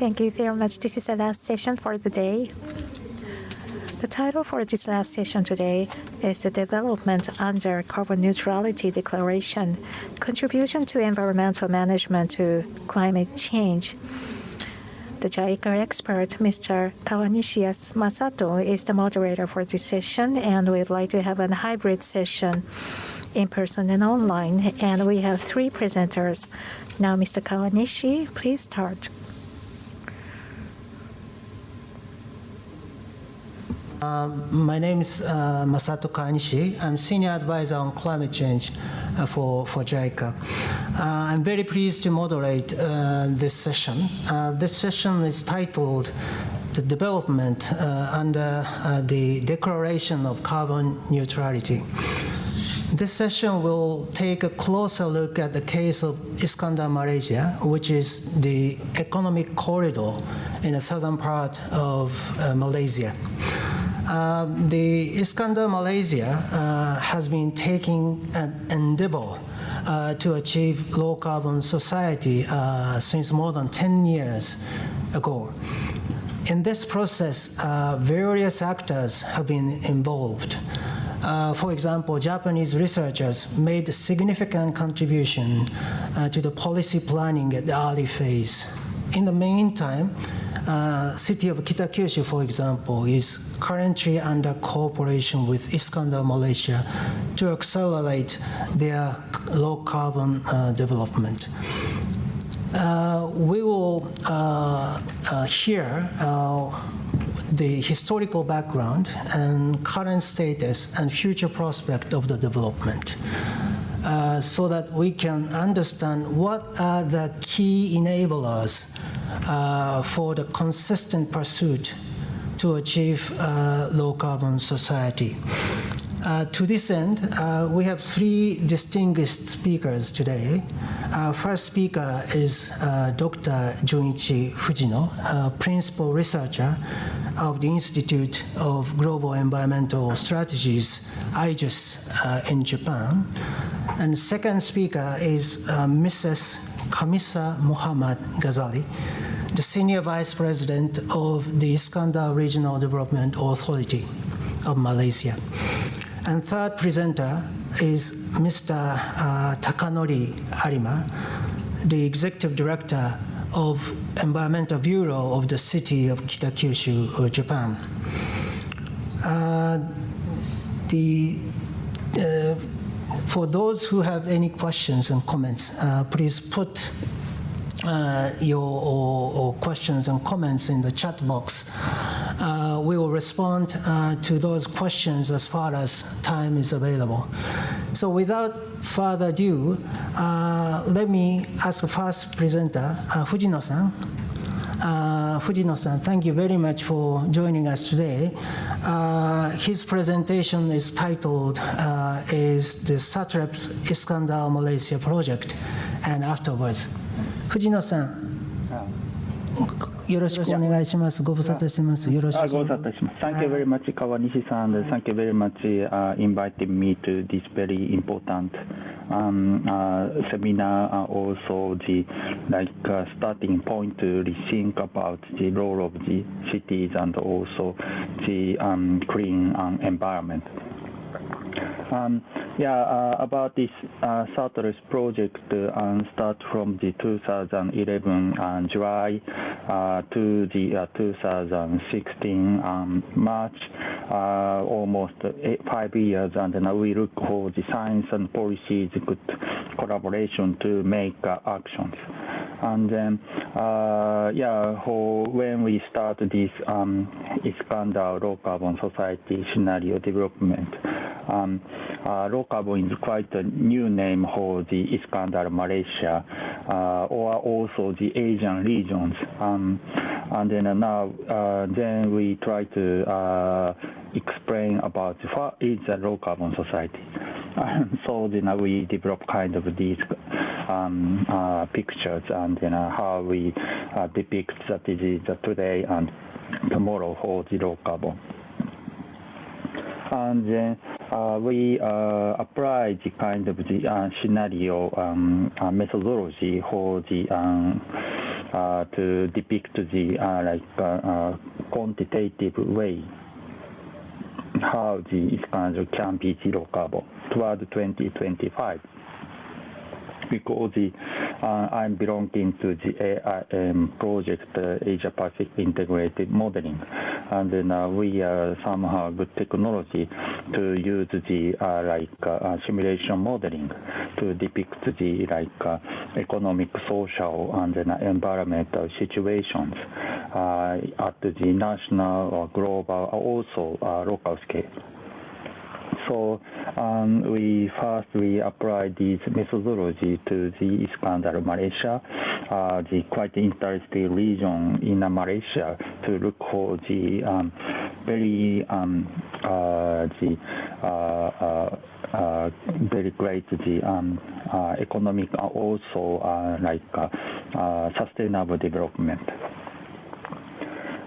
Thank you very much. This is the last session for the day. The title for this last session today is The Development Under Carbon Neutrality Declaration, Contribution to Environmental Management to Climate Change. The JICA expert, Mr. Kawanishi Masato, is the moderator for this session, and we'd like to have a hybrid session in person and online. And we have 3 presenters. Now, Mr. Kawanishi, please start. My name is Masato Kawanishi. I'm Senior Advisor on Climate Change for JICA. I'm very pleased to moderate this session. This session is titled The Development Under the Declaration of Carbon Neutrality. This session will take a closer look at the case of Iskandar, Malaysia, which is the economic corridor in the southern part of Malaysia. The Iskandar, Malaysia has been taking an endeavor to achieve low-carbon society since more than 10 years ago. In this process, various actors have been involved. For example, Japanese researchers made a significant contribution to the policy planning at the early phase. In the meantime, city of Kitakyushu, for example, is currently under cooperation with Iskandar, Malaysia, to accelerate their low-carbon development. We will hear the historical background and current status and future prospect of the development, so that we can understand what are the key enablers for the consistent pursuit to achieve low-carbon society. To this end, we have 3 distinguished speakers today. Our first speaker is Dr. Junichi FUJINO, Principal Researcher of the Institute of Global Environmental Strategies, IGES, in Japan. And the second speaker is Mrs. Kamisah Muhammad Ghazali, the Senior Vice President of the Iskandar Regional Development Authority of Malaysia. And third presenter is Mr. Takanori ARIMA, the Executive Director of Environmental Bureau of the city of Kitakyushu, Japan. For those who have any questions and comments, please put your questions and comments in the chat box. We will respond to those questions as far as time is available. So without further ado, let me ask the first presenter, Fujino-san. Fujino-san, thank you very much for joining us today. His presentation is titled is the SATREPS Iskandar Malaysia project, and afterwards. Fujino-san, よろしくお願いします。ご無沙汰してます。よろしく。ご無沙汰します。Thank you very much, Kawanishi-san. Thank you very much inviting me to this very important seminar, and also the starting point to rethink about the role of the cities and also the clean environment. About this SATREPS project, start from the 2011 July to the 2016 March, almost 5 years, and now we look for the science and policies, good collaboration to make actions. And then, when we start this Iskandar low carbon society scenario development, low carbon is quite a new name for the Iskandar Malaysia, or also the Asian regions. And then now, then we try to explain about what is a low carbon society. So then we develop kind of these pictures, and then how we depict that it is today and tomorrow for the low carbon. And then we apply the kind of the scenario methodology for the to depict the quantitative way how the Iskandar can be zero carbon toward 2025. Because I'm belonging to the AIM project, Asia Pacific Integrated Modeling, and then we somehow good technology to use the simulation modeling to depict the economic, social, and then environmental situations at the national or global, also local scale. So we applied this methodology to the Iskandar, Malaysia, the quite interesting region in Malaysia, to look for the very great economic, also sustainable development.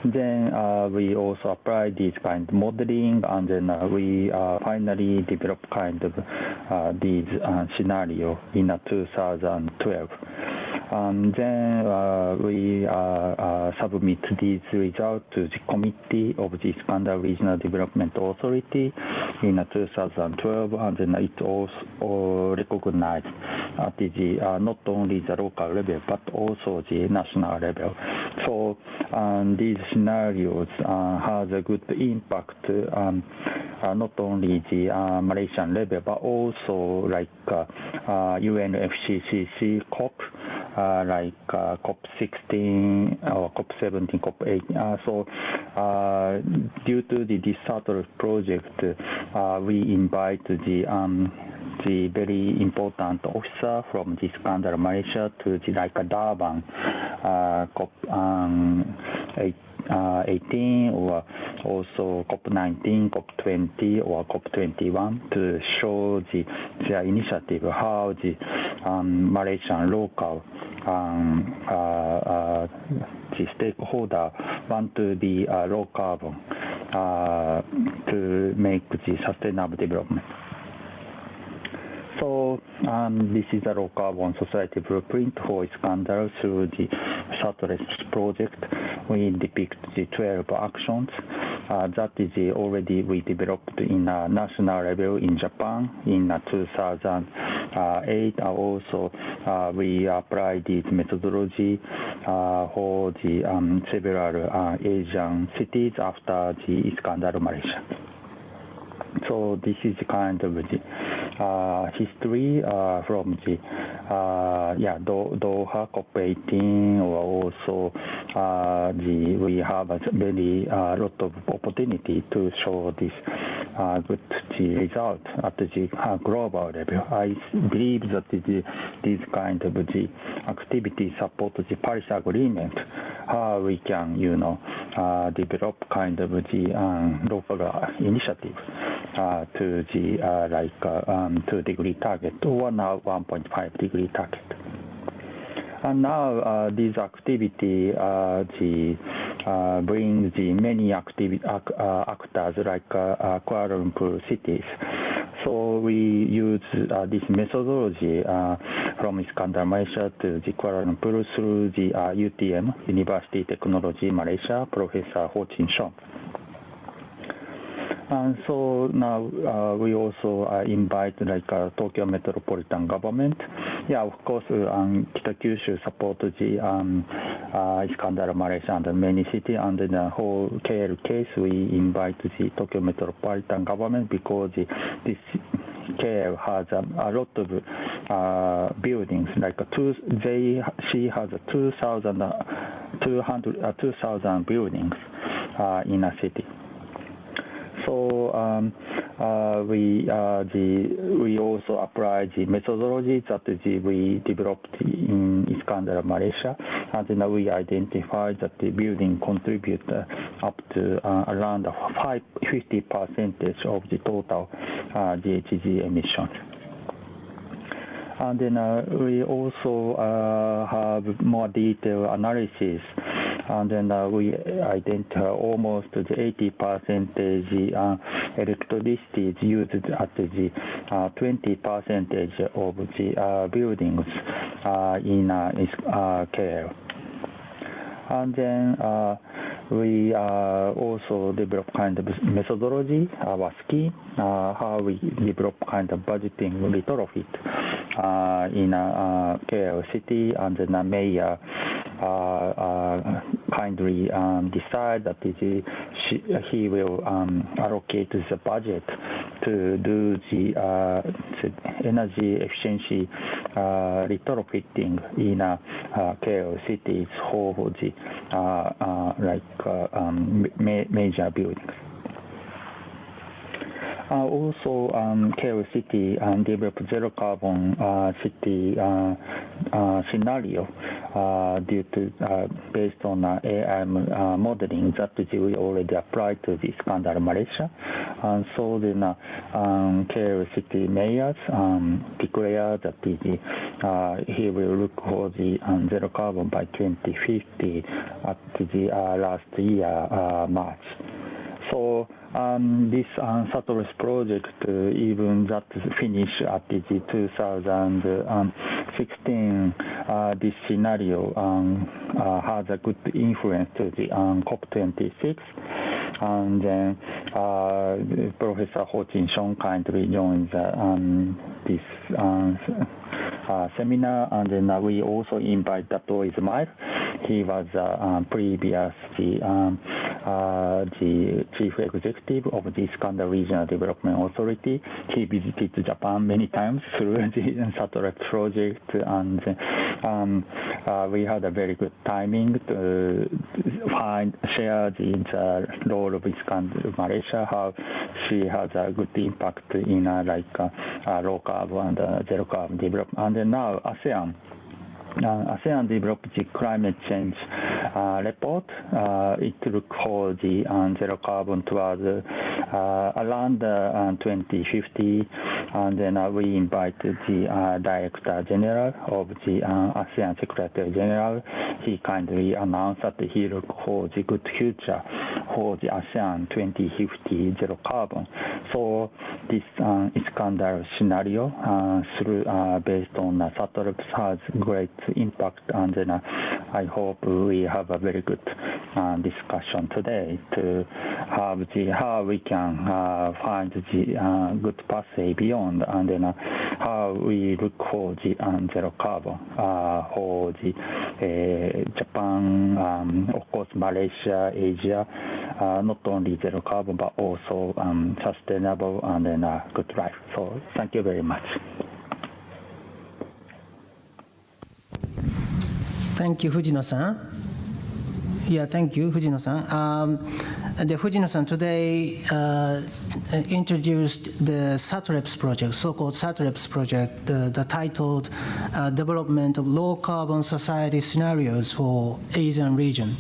Then we also applied this kind of modeling, and then we finally developed kind of these scenario in 2012. And then we submit these results to the committee of the Iskandar Regional Development Authority in 2012, and then it also recognized at the not only the local level but also the national level. So these scenarios has a good impact not only the Malaysian level but also UNFCCC COP, COP16 or COP17, COP8. So due to the SATREPS project, we invite the very important officer from the Iskandar, Malaysia, to the Durban COP18 or also COP19, COP20 or COP21 to show their initiative, how the Malaysian local the stakeholder want to be low carbon to make the sustainable development. So this is a low carbon society blueprint for Iskandar through the SATREPS project. We depict the 12 actions that is already we developed in a national level in Japan in 2008. Also, we applied this methodology for the several Asian cities after the Iskandar, Malaysia. So this is kind of the history from the Doha COP18, or also we have a very lot of opportunity to show this good the result at the global level. I believe that this kind of the activity support the Paris Agreement. How we can develop kind of the local initiative to the 2-degree target, or now 1.5 degree target. And now this activity brings the many actors like Kuala Lumpur cities. So we use this methodology from Iskandar, Malaysia to the Kuala Lumpur through the UTM, University Technology Malaysia, Professor Ho Chin Shong. And so now we also invite Tokyo Metropolitan Government. Yeah, of course, Kitakyushu support the Iskandar, Malaysia, and many cities. And in the whole KL case, we invite the Tokyo Metropolitan Government because this KL has a lot of buildings. She has 2,000 buildings in a city. So we also apply the methodology that we developed in Iskandar, Malaysia, and then we identify that the building contribute up to around 50% of the total GHG emissions. And then we also have more detailed analysis, and then we identify almost the 80% electricity is used at the 20% of the buildings in KL. And then we also develop kind of methodology, our scheme, how we develop kind of budgeting retrofit in a KL city, and then the mayor kindly decide that he will allocate the budget to do the energy efficiency retrofitting in KL cities for the major buildings. Also, KL City developed zero carbon city scenario due to based on AI modeling that we already applied to the Iskandar, Malaysia. And so then KL City mayors declared that he will look for the zero carbon by 2050 at the last year March. So this SATREPS project, even that finished at the 2016, this scenario has a good influence to the COP26. And then Professor Ho Chin-Shong kindly joined this seminar, and then we also invite Dato' Ismail. He was previously the chief executive of the Iskandar Regional Development Authority. He visited Japan many times through the SATREPS project, and we had a very good timing to share the role of Iskandar, Malaysia, how she has a good impact in low carbon and zero carbon development. And then now ASEAN developed the climate change report. It looks for the zero carbon towards around 2050, and then we invited the Director General of the ASEAN Secretary General. He kindly announced that he looks for the good future for the ASEAN 2050 zero carbon. So this Iskandar scenario based on SATREPS has great impact, and then I hope we have a very good discussion today to have how we can find the good pathway beyond, and then how we look for the zero carbon for the Japan, of course Malaysia, Asia, not only zero carbon but also sustainable and then good life. So thank you very much. Thank you, Fujino-san. Yeah, thank you, Fujino-san. The Fujino-san today introduced the SATREPS project, so-called SATREPS project, the titled Development of Low Carbon Society Scenarios for Asian Region.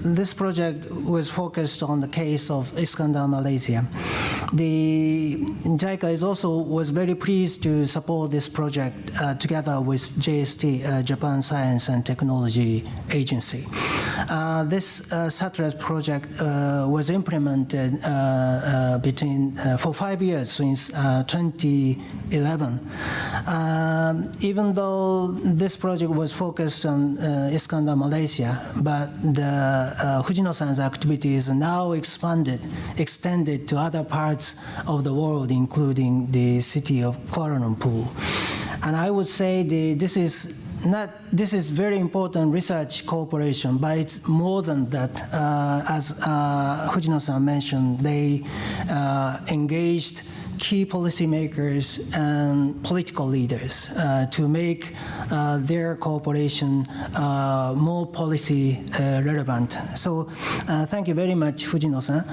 This project was focused on the case of Iskandar, Malaysia. The JICA was very pleased to support this project together with JST, Japan Science and Technology Agency. This SATREPS project was implemented for 5 years since 2011. Even though this project was focused on Iskandar, Malaysia, but the Fujino-san's activities are now extended to other parts of the world, including the city of Kuala Lumpur. And I would say this is very important research cooperation, but it's more than that. As Fujino-san mentioned, they engaged key policymakers and political leaders to make their cooperation more policy relevant. So thank you very much, Fujino-san.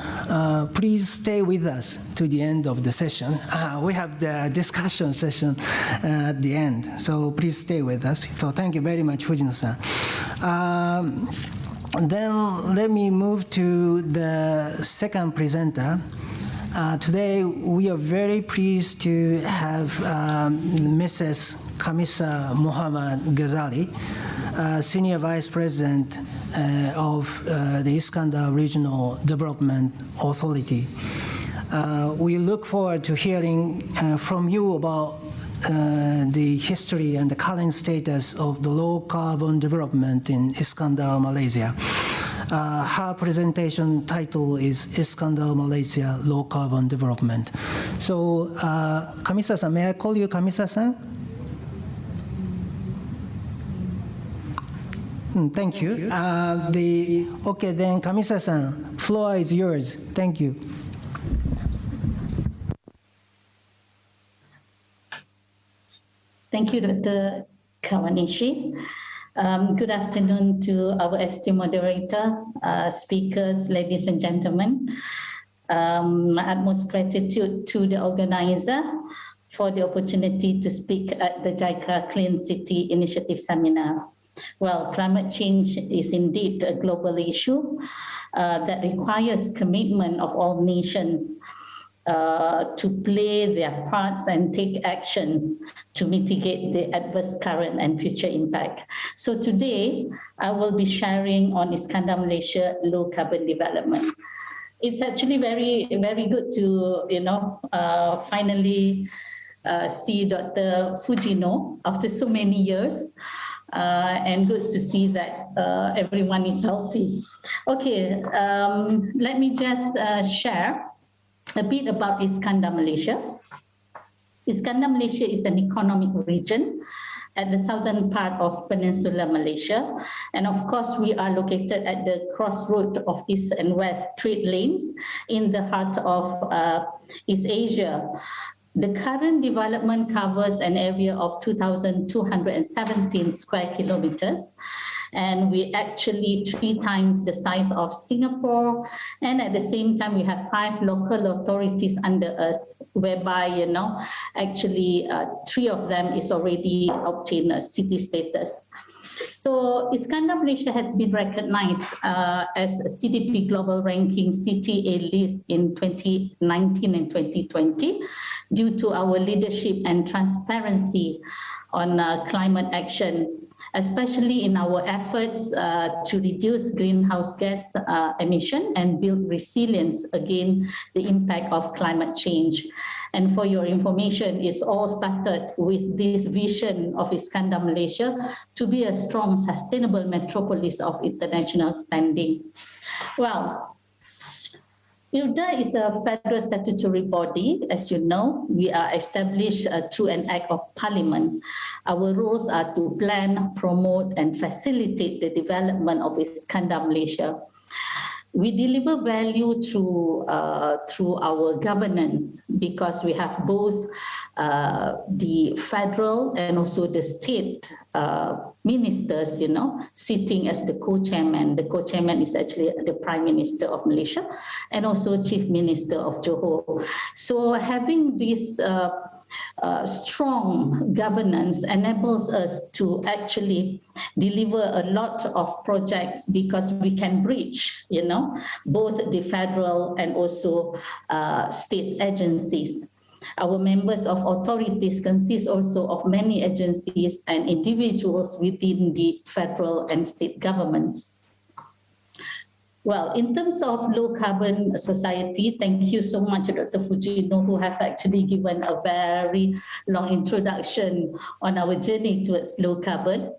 Please stay with us to the end of the session. We have the discussion session at the end, so please stay with us. So thank you very much, Fujino-san. Then let me move to the second presenter. Today, we are very pleased to have Mrs. Kamisah Muhammad Ghazali, Senior Vice President of the Iskandar Regional Development Authority. We look forward to hearing from you about the history and the current status of the low carbon development in Iskandar, Malaysia. Her presentation title is Iskandar, Malaysia, Low Carbon Development. So, Kamisah-san, may I call you Kamisah-san? Thank you. Okay, then Kamisah-san, floor is yours. Thank you. Thank you, Dr. Kawanishi. Good afternoon to our esteemed moderator, speakers, ladies and gentlemen. My utmost gratitude to the organizer for the opportunity to speak at the JICA Clean City Initiative Seminar. Well, climate change is indeed a global issue that requires commitment of all nations to play their parts and take actions to mitigate the adverse current and future impact. So today, I will be sharing on Iskandar Malaysia low carbon development. It's actually very, very good to, finally see Dr. FUJINO after so many years. And good to see that everyone is healthy. Okay, let me just share a bit about Iskandar Malaysia. Iskandar Malaysia is an economic region at the southern part of Peninsular Malaysia. And of course, we are located at the crossroad of East and West trade lanes in the heart of East Asia. The current development covers an area of 2,217 square kilometers. And we actually 3 times the size of Singapore. And at the same time, we have 5 local authorities under us, whereby, actually 3 of them is already obtained a city status. So Iskandar Malaysia has been recognized as a CDP Global Ranking City A-list in 2019 and 2020 due to our leadership and transparency on climate action, especially in our efforts to reduce greenhouse gas emission and build resilience against the impact of climate change. And for your information, it's all started with this vision of Iskandar Malaysia to be a strong, sustainable metropolis of international standing. Well, IRDA is a federal statutory body. As you know, we are established through an act of parliament. Our roles are to plan, promote, and facilitate the development of Iskandar Malaysia. We deliver value through our governance because we have both the federal and also the state ministers, sitting as the co-chairman. The co-chairman is actually the Prime Minister of Malaysia and also Chief Minister of Johor. So having this strong governance enables us to actually deliver a lot of projects because we can reach, both the federal and also state agencies. Our members of authorities consist also of many agencies and individuals within the federal and state governments. Well, in terms of low carbon society, thank you so much, Dr. FUJINO, who have actually given a very long introduction on our journey towards low carbon.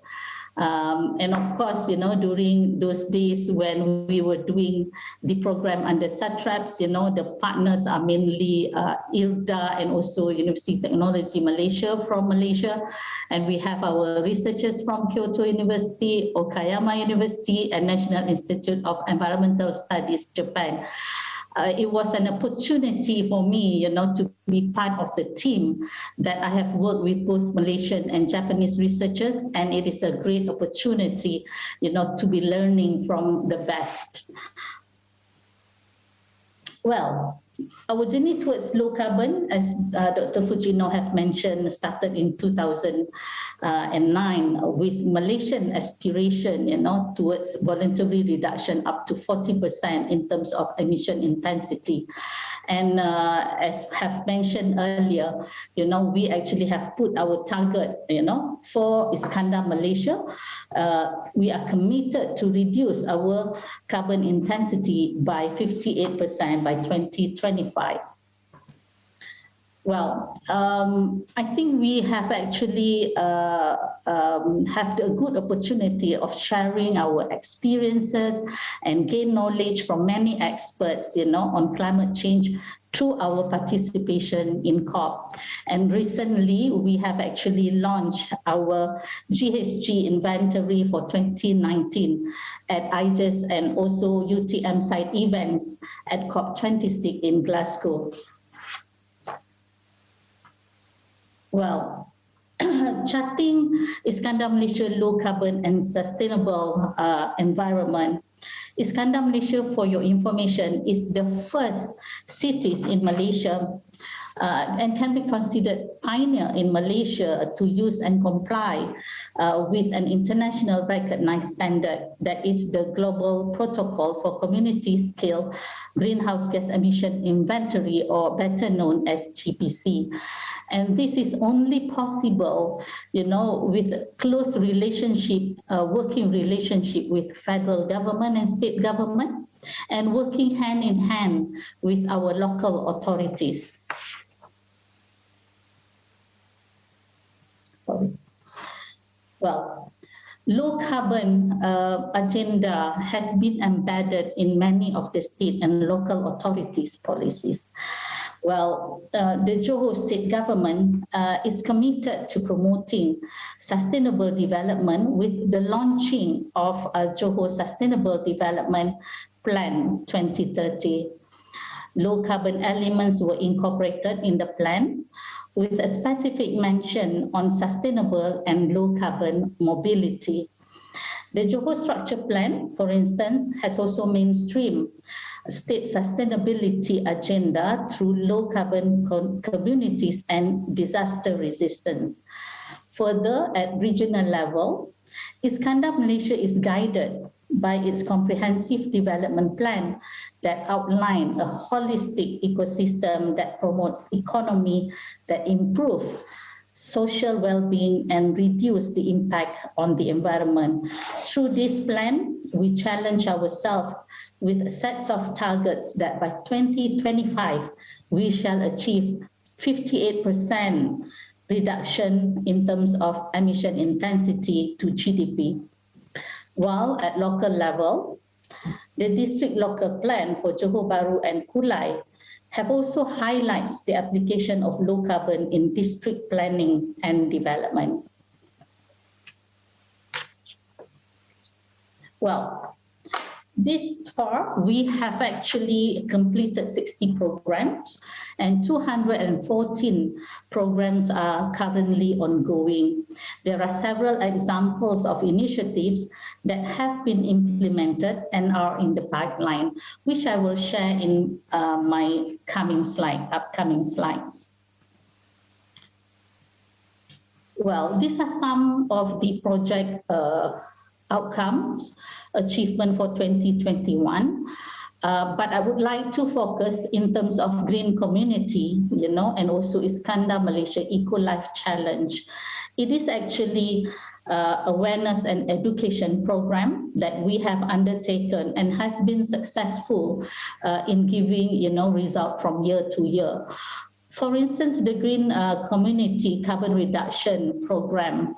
And of course, during those days when we were doing the program under SATREPS, the partners are mainly IRDA and also University of Technology Malaysia from Malaysia. And we have our researchers from Kyoto University, Okayama University, and National Institute of Environmental Studies, Japan. It was an opportunity for me, to be part of the team that I have worked with both Malaysian and Japanese researchers, and it is a great opportunity, to be learning from the best. Well, our journey towards low carbon, as Dr. FUJINO have mentioned, started in 2009 with Malaysian aspiration, towards voluntary reduction up to 40% in terms of emission intensity. And as have mentioned earlier, we actually have put our target, for Iskandar Malaysia. We are committed to reduce our carbon intensity by 58% by 2025. Well, I think we have actually have a good opportunity of sharing our experiences and gain knowledge from many experts, on climate change through our participation in COP. And recently, we have actually launched our GHG inventory for 2019 at IGES and also UTM side events at COP26 in Glasgow. Well, charting Iskandar Malaysia low carbon and sustainable environment. Iskandar Malaysia, for your information, is the first cities in Malaysia and can be considered pioneer in Malaysia to use and comply with an international recognized standard, that is the Global Protocol for Community Scale Greenhouse Gas Emission Inventory, or better known as GPC. And this is only possible, with close relationship, working relationship with federal government and state government, and working hand in hand with our local authorities. Sorry. Well, low carbon agenda has been embedded in many of the state and local authorities' policies. Well, the Johor state government is committed to promoting sustainable development with the launching of Johor Sustainable Development Plan 2030. Low carbon elements were incorporated in the plan, with a specific mention on sustainable and low carbon mobility. The Johor Structure Plan, for instance, has also mainstreamed state sustainability agenda through low carbon communities and disaster resistance. Further, at regional level, Iskandar Malaysia is guided by its comprehensive development plan that outline a holistic ecosystem that promotes economy that improve social well-being and reduce the impact on the environment. Through this plan, we challenge ourselves with sets of targets that by 2025, we shall achieve 58% reduction in terms of emission intensity to GDP. While at local level, the district local plan for Johor Bahru and Kulai have also highlights the application of low carbon in district planning and development. Well, this far, we have actually completed 60 programs and 214 programs are currently ongoing. There are several examples of initiatives that have been implemented and are in the pipeline, which I will share in my upcoming slides. Well, these are some of the project outcomes, achievement for 2021. But I would like to focus in terms of green community, and also Iskandar Malaysia Eco Life Challenge. It is actually awareness and education program that we have undertaken and have been successful in giving, result from year to year. For instance, the Green Community Carbon Reduction Program,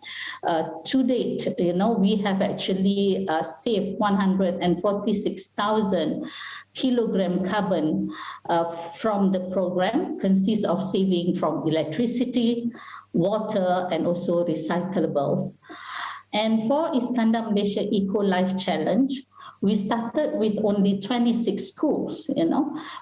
to date, we have actually saved 146,000 kilogram carbon from the program, consists of saving from electricity, water, and also recyclables. And for Iskandar Malaysia Eco Life Challenge, we started with only 26 schools,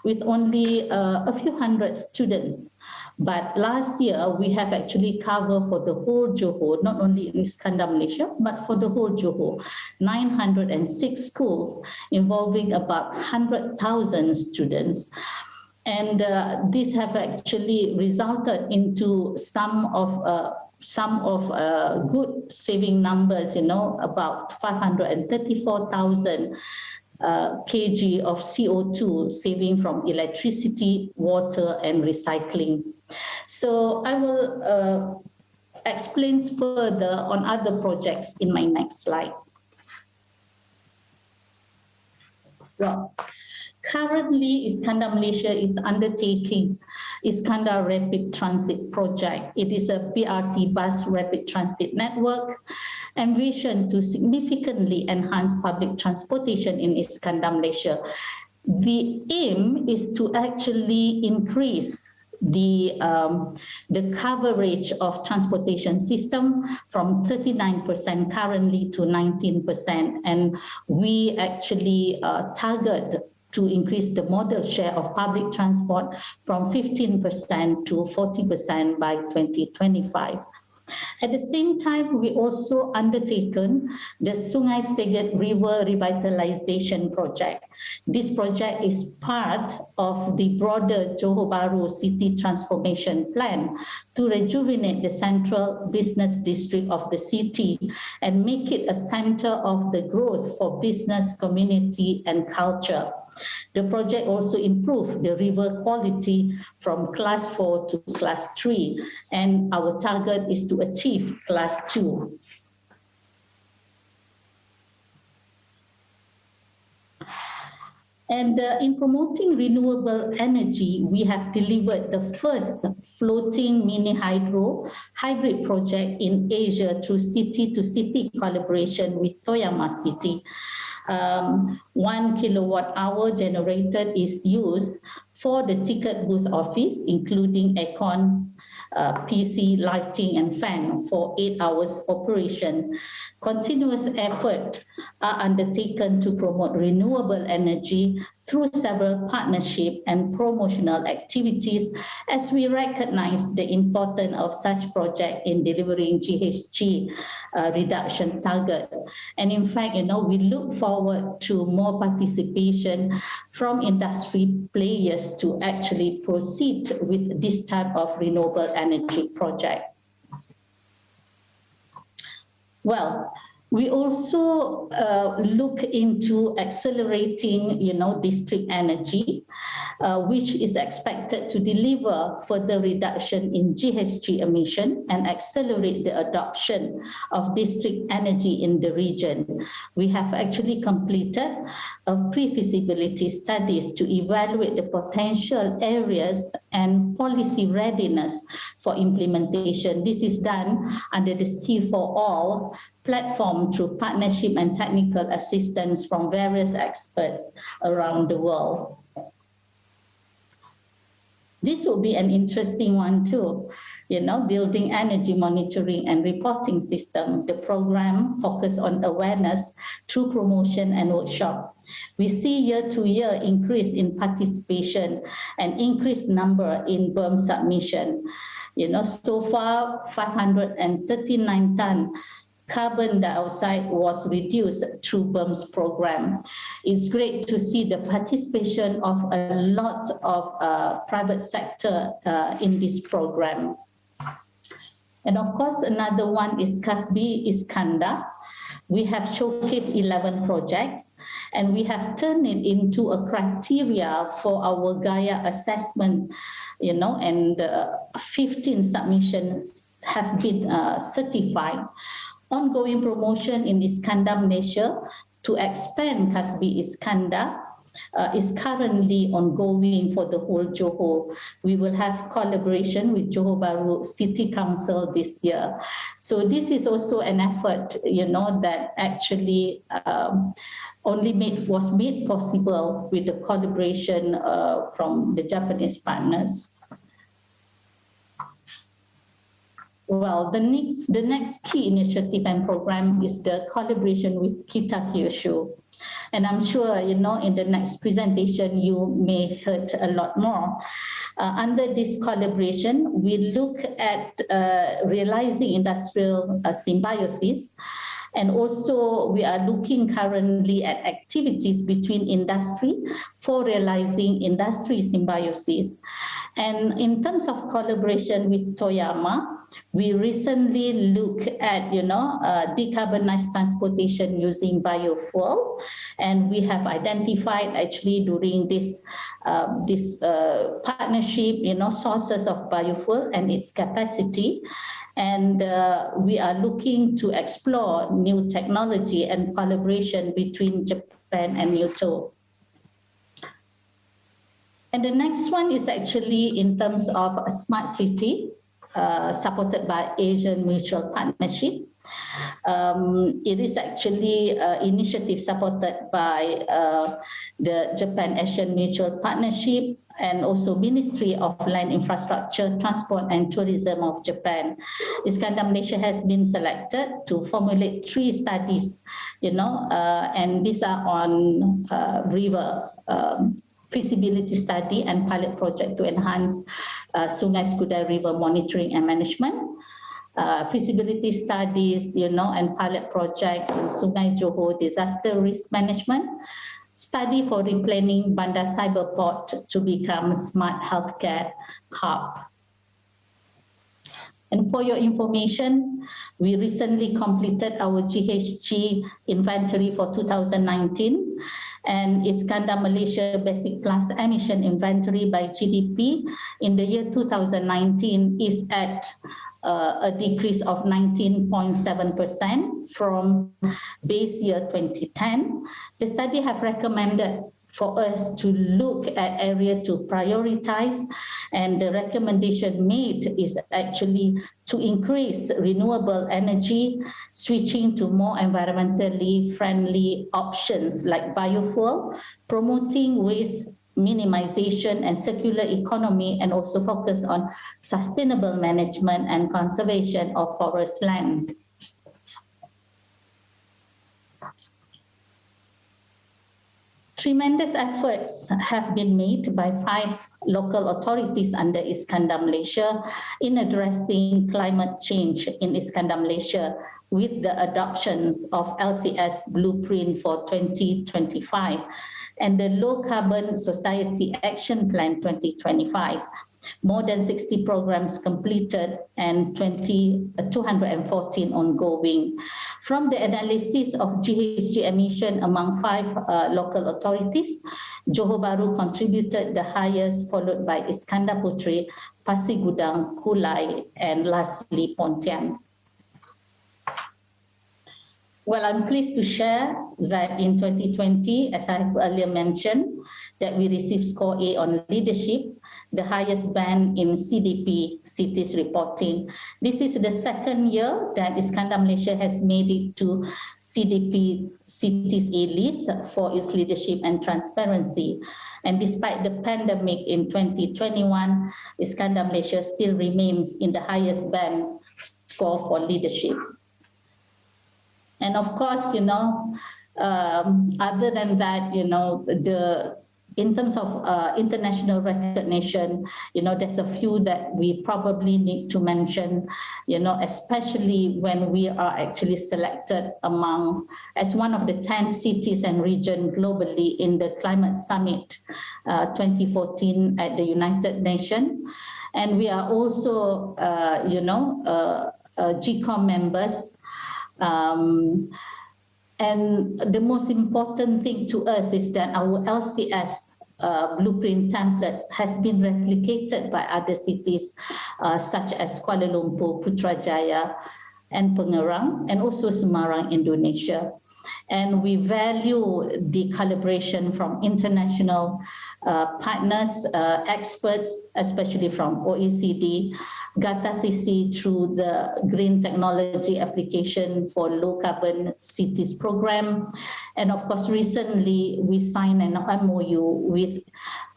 with only a few hundred students. But last year, we have actually covered for the whole Johor, not only in Iskandar Malaysia, but for the whole Johor, 906 schools involving about 100,000 students. And this have actually resulted into some of good saving numbers, about 534,000 kg of CO2 saving from electricity, water, and recycling. So I will explain further on other projects in my next slide. Well, currently, Iskandar Malaysia is undertaking Iskandar Rapid Transit Project. It is a BRT bus rapid transit network envisioned to significantly enhance public transportation in Iskandar, Malaysia. The aim is to actually increase the coverage of transportation system from 39% currently to 19%, and we actually target to increase the modal share of public transport from 15% to 40% by 2025. At the same time, we also undertaken the Sungai Seget River Revitalization Project. This project is part of the broader Johor Bahru City Transformation Plan to rejuvenate the central business district of the city and make it a center of the growth for business, community, and culture. The project also improved the river quality from class 4 to class 3, and our target is to achieve class 2. And in promoting renewable energy, we have delivered the first floating mini hybrid project in Asia through city-to-city collaboration with Toyama City. 1 kilowatt hour generated is used for the ticket booth office, including aircon, PC, lighting, and fan for 8 hours operation. Continuous efforts are undertaken to promote renewable energy through several partnership and promotional activities, as we recognize the importance of such project in delivering GHG reduction target. And in fact, we look forward to more participation from industry players to actually proceed with this type of renewable energy project. Well, we also look into accelerating, district energy, which is expected to deliver further reduction in GHG emission and accelerate the adoption of district energy in the region. We have actually completed a pre-feasibility studies to evaluate the potential areas and policy readiness for implementation. This is done under the C4All platform through partnership and technical assistance from various experts around the world. This will be an interesting one too, building energy monitoring and reporting system. The program focuses on awareness through promotion and workshop. We see year-to-year increase in participation and increased number in BERM submission. So far 539 tons carbon dioxide was reduced through BERM's program. It's great to see the participation of a lot of private sector in this program. And of course, another one is Kasbi Iskandar. We have showcased 11 projects, and we have turned it into a criteria for our Gaia assessment, and 15 submissions have been certified. Ongoing promotion in Iskandar, Malaysia to expand Kasbi Iskandar is currently ongoing for the whole Johor. We will have collaboration with Johor Bahru City Council this year. So this is also an effort, that actually was made possible with the collaboration from the Japanese partners. Well, the next key initiative and program is the collaboration with Kitakyushu. And I'm sure, in the next presentation, you may heard a lot more. Under this collaboration, we look at realizing industrial symbiosis. And also, we are looking currently at activities between industry for realizing industry symbiosis. And in terms of collaboration with Toyama, we recently look at, decarbonized transportation using biofuel, and we have identified actually during this partnership, sources of biofuel and its capacity, and we are looking to explore new technology and collaboration between Japan and NATO. And the next one is actually in terms of a smart city, supported by Asian Mutual Partnership. It is actually an initiative supported by the Japan Asian Mutual Partnership and also Ministry of Land Infrastructure, Transport and Tourism of Japan. Iskandar Malaysia has been selected to formulate 3 studies, and these are on river feasibility study and pilot project to enhance Sungai Skudai River monitoring and management. Feasibility studies, and pilot project in Sungai Johor disaster risk management. Study for replanning Bandar Cyberport to become smart healthcare hub. And for your information, we recently completed our GHG inventory for 2019, and Iskandar Malaysia Basic Plus Emission Inventory by GDP in the year 2019 is at a decrease of 19.7% from base year 2010. The study have recommended for us to look at area to prioritize, and the recommendation made is actually to increase renewable energy, switching to more environmentally friendly options like biofuel, promoting waste minimization and circular economy, and also focus on sustainable management and conservation of forest land. Tremendous efforts have been made by 5 local authorities under Iskandar Malaysia in addressing climate change in Iskandar Malaysia with the adoptions of LCS Blueprint for 2025 and the Low Carbon Society Action Plan 2025. More than 60 programs completed and 214 ongoing. From the analysis of GHG emission among 5 local authorities, Johor Bahru contributed the highest, followed by Iskandar Puteri, Pasir Gudang, Kulai, and lastly Pontian. Well, I'm pleased to share that in 2020, as I earlier mentioned, that we received score A on leadership, the highest band in CDP cities reporting. This is the 2nd year that Iskandar Malaysia has made it to CDP cities A list for its leadership and transparency. And despite the pandemic in 2021, Iskandar Malaysia still remains in the highest band score for leadership. And of course, other than that, in terms of international recognition, there's a few that we probably need to mention, especially when we are actually selected as one of the 10 cities and regions globally in the Climate Summit 2014 at the United Nations. And we are also, JICA members. And the most important thing to us is that our LCS blueprint template has been replicated by other cities such as Kuala Lumpur, Putrajaya, and Pengerang, and also Semarang, Indonesia. And we value the collaboration from international partners, experts, especially from OECD, GATA-CC through the Green Technology Application for Low Carbon Cities Program. And of course, recently we signed an MOU with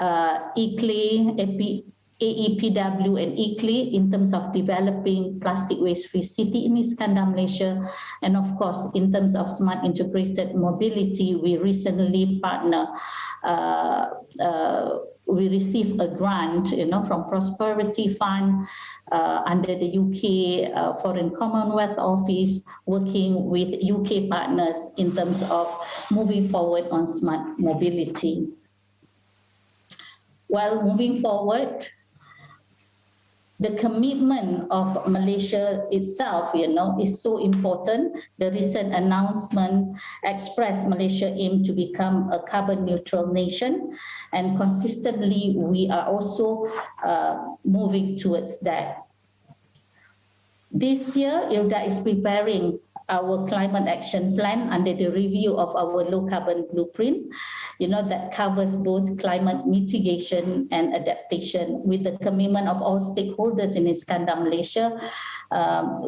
ICLEI, AEPW and ICLEI in terms of developing plastic waste-free city in Iskandar, Malaysia. And of course, in terms of smart integrated mobility, we recently we received a grant, from Prosperity Fund under the UK Foreign Commonwealth Office, working with UK partners in terms of moving forward on smart mobility. Well, moving forward, the commitment of Malaysia itself, is so important. The recent announcement expressed Malaysia aim to become a carbon neutral nation, and consistently we are also moving towards that. This year, IRDA is preparing our climate action plan under the review of our low carbon blueprint, that covers both climate mitigation and adaptation. With the commitment of all stakeholders in Iskandar, Malaysia,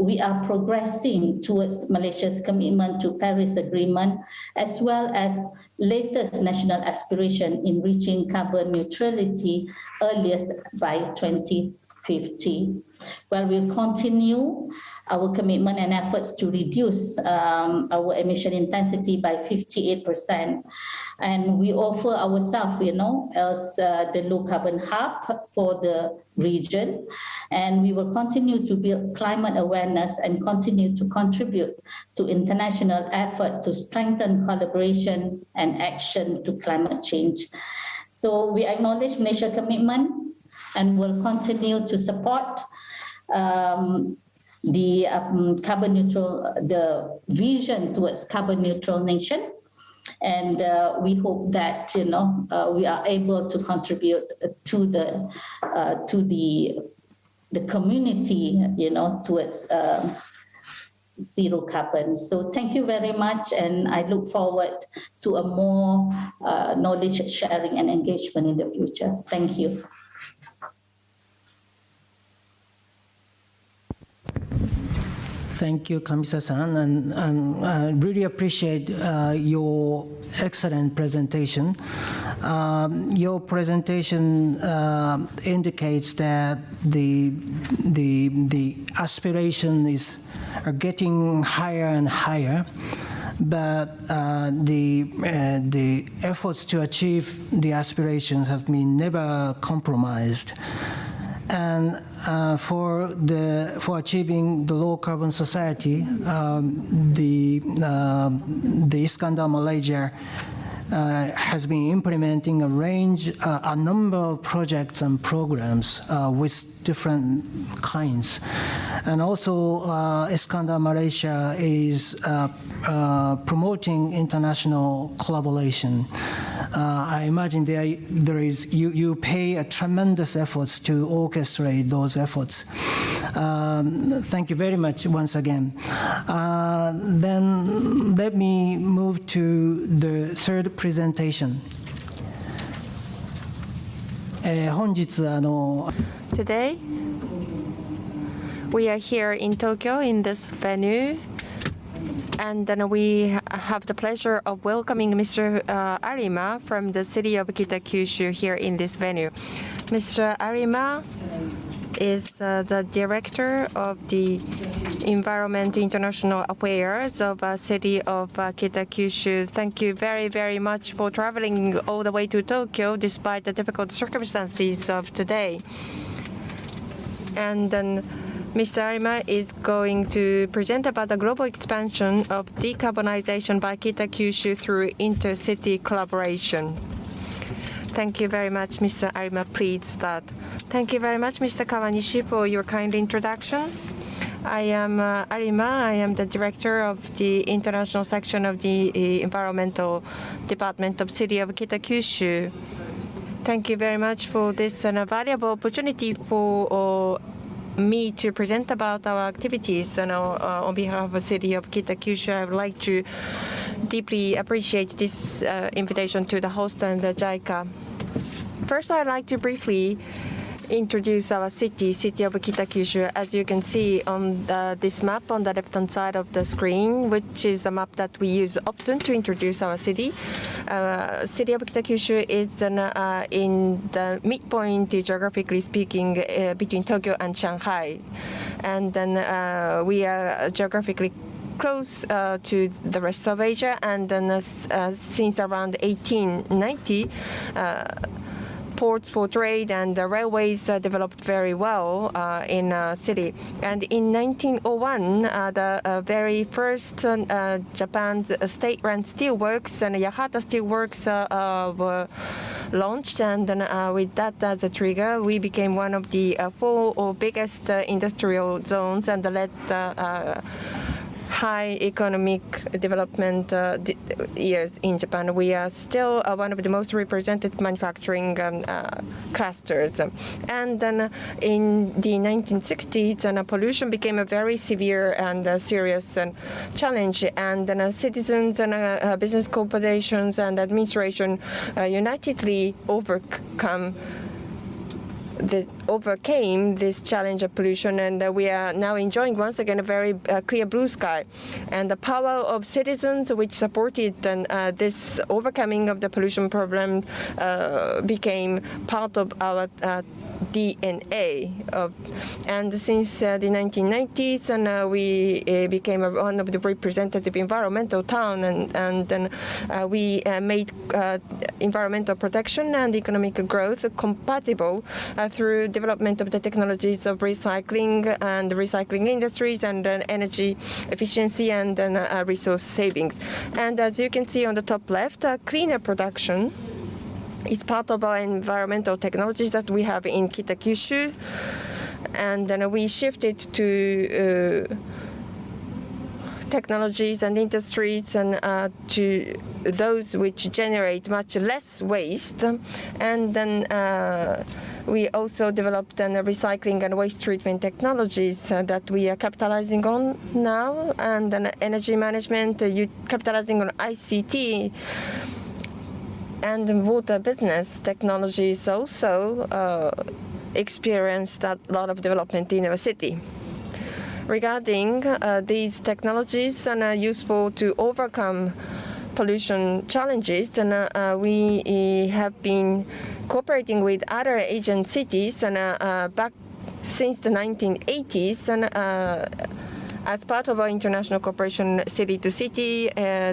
we are progressing towards Malaysia's commitment to Paris Agreement, as well as latest national aspiration in reaching carbon neutrality earliest by 2050. Well, we'll continue our commitment and efforts to reduce our emission intensity by 58%. And we offer ourselves, as the low carbon hub for the region. And we will continue to build climate awareness and continue to contribute to international effort to strengthen collaboration and action to climate change. So we acknowledge Malaysia's commitment and will continue to support the carbon neutral, the vision towards carbon neutral nation. And we hope that, we are able to contribute to the community, towards zero carbon. So thank you very much. And I look forward to a more knowledge sharing and engagement in the future. Thank you. Thank you, Kamisah-san, and I really appreciate your excellent presentation. Your presentation indicates that the aspiration is getting higher and higher, but the efforts to achieve the aspirations have been never compromised. And for achieving the low carbon society, the Iskandar Malaysia has been implementing a number of projects and programs with different kinds. And also Iskandar Malaysia is promoting international collaboration. I imagine you pay a tremendous efforts to orchestrate those efforts. Thank you very much once again. Then let me move to the third presentation. Today, we are here in Tokyo in this venue, and then we have the pleasure of welcoming Mr. ARIMA from the city of Kitakyushu here in this venue. Mr. ARIMA is the director of the Environment International Affairs of the city of Kitakyushu. Thank you very, very much for traveling all the way to Tokyo despite the difficult circumstances of today. And then Mr. ARIMA is going to present about the global expansion of decarbonization by Kitakyushu through intercity collaboration. Thank you very much, Mr. ARIMA. Please start. Thank you very much, Mr. Kawanishi, for your kind introduction. I am ARIMA. I am the director of the international section of the Environmental Department of City of Kitakyushu. Thank you very much for this valuable opportunity for me to present about our activities. On behalf of the city of Kitakyushu, I would like to deeply appreciate this invitation to the host and the JICA. First, I'd like to briefly introduce our city of Kitakyushu. As you can see on this map on the left-hand side of the screen, which is a map that we use often to introduce our city. City of Kitakyushu is in the midpoint, geographically speaking, between Tokyo and Shanghai. And then we are geographically close to the rest of Asia. And then since around 1890, ports for trade and the railways developed very well in city. And in 1901, the very first Japan's state-run steelworks and Yahata steelworks were launched, and then with that as a trigger, we became one of the 4 biggest industrial zones and led high economic development years in Japan, we are still one of the most represented manufacturing clusters. And then in the 1960s, pollution became a very severe and serious challenge. And then citizens and business corporations and administration unitedly overcame this challenge of pollution, and we are now enjoying once again a very clear blue sky. And the power of citizens, which supported this overcoming of the pollution problem, became part of our DNA. And since the 1990s, and we became one of the representative environmental town, and then we made environmental protection and economic growth compatible through development of the technologies of recycling and recycling industries and energy efficiency and resource savings. And as you can see on the top left, cleaner production is part of our environmental technologies that we have in Kitakyushu, and then we shifted to technologies and industries and to those which generate much less waste, and then we also developed recycling and waste treatment technologies that we are capitalizing on now, and then energy management, capitalizing on ICT. And water business technologies also experienced a lot of development in our city. Regarding these technologies and are useful to overcome pollution challenges, and we have been cooperating with other Asian cities and back since the 1980s, and as part of our international cooperation city to city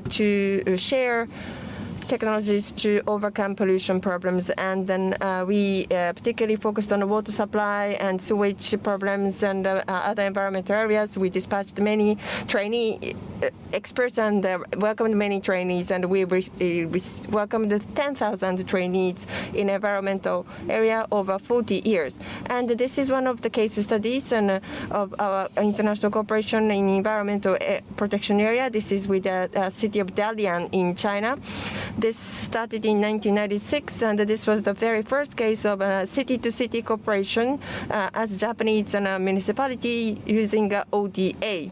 to share technologies to overcome pollution problems. And then we particularly focused on the water supply and sewage problems and other environmental areas. We dispatched many trainee experts and welcomed many trainees, and we welcomed 10,000 trainees in environmental area over 40 years. And this is one of the case studies of our international cooperation in environmental protection area. This is with the city of Dalian in China. This started in 1996, and this was the very first case of city-to-city cooperation as Japanese municipality using ODA.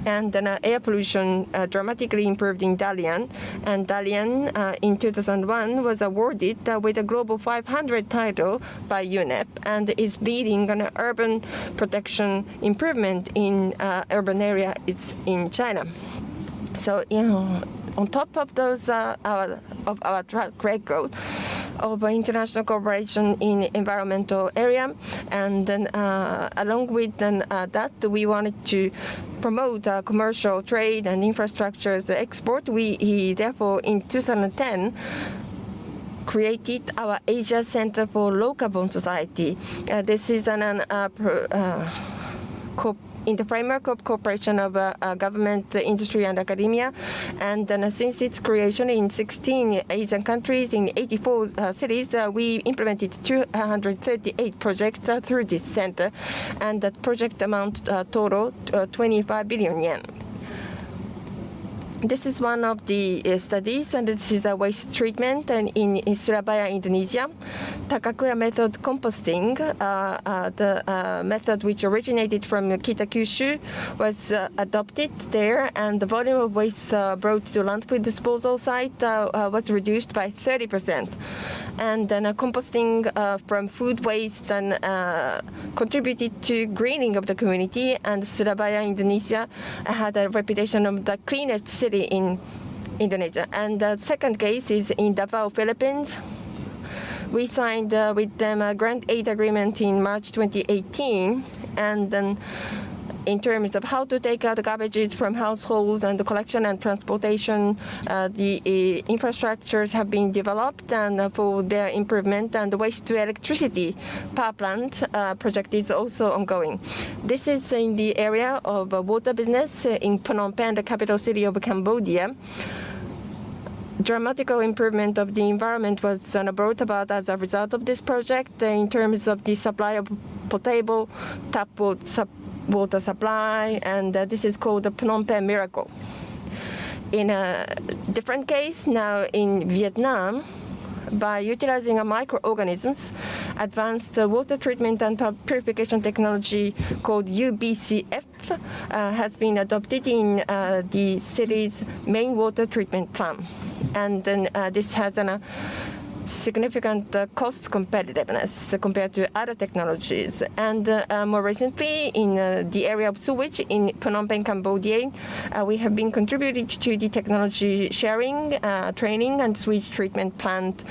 And air pollution dramatically improved in Dalian. And Dalian in 2001 was awarded with a Global 500 title by UNEP and is leading an urban protection improvement in urban area in China. So, on top of those our track record of international cooperation in environmental area, and then along with that, we wanted to promote commercial trade and infrastructure's export. We therefore in 2010 created our Asia Center for Low Carbon Society. This is in the framework of cooperation of government, industry, and academia. And then since its creation in 16 Asian countries in 84 cities, we implemented 238 projects through this center, and that project amount total 25 billion yen. This is one of the studies, and this is a waste treatment and in Surabaya, Indonesia. Takakura method composting, the method which originated from Kitakyushu, was adopted there, and the volume of waste brought to landfill disposal site was reduced by 30%. And then composting from food waste and contributed to greening of the community, and Surabaya, Indonesia had a reputation of the cleanest city in Indonesia. And the second case is in Davao, Philippines. We signed with them a grant aid agreement in March 2018, and then in terms of how to take out the garbages from households and the collection and transportation, the infrastructures have been developed and for their improvement, and the waste to electricity power plant project is also ongoing. This is in the area of water business in Phnom Penh, the capital city of Cambodia. Dramatical improvement of the environment was brought about as a result of this project in terms of the supply of potable tap water water supply, and this is called the Phnom Penh miracle. In a different case, now in Vietnam, by utilizing microorganisms, advanced water treatment and purification technology called UBCF has been adopted in the city's main water treatment plant. And then this has a significant cost competitiveness compared to other technologies. And more recently, in the area of sewage in Phnom Penh, Cambodia, we have been contributing to the technology sharing, training, and sewage treatment plant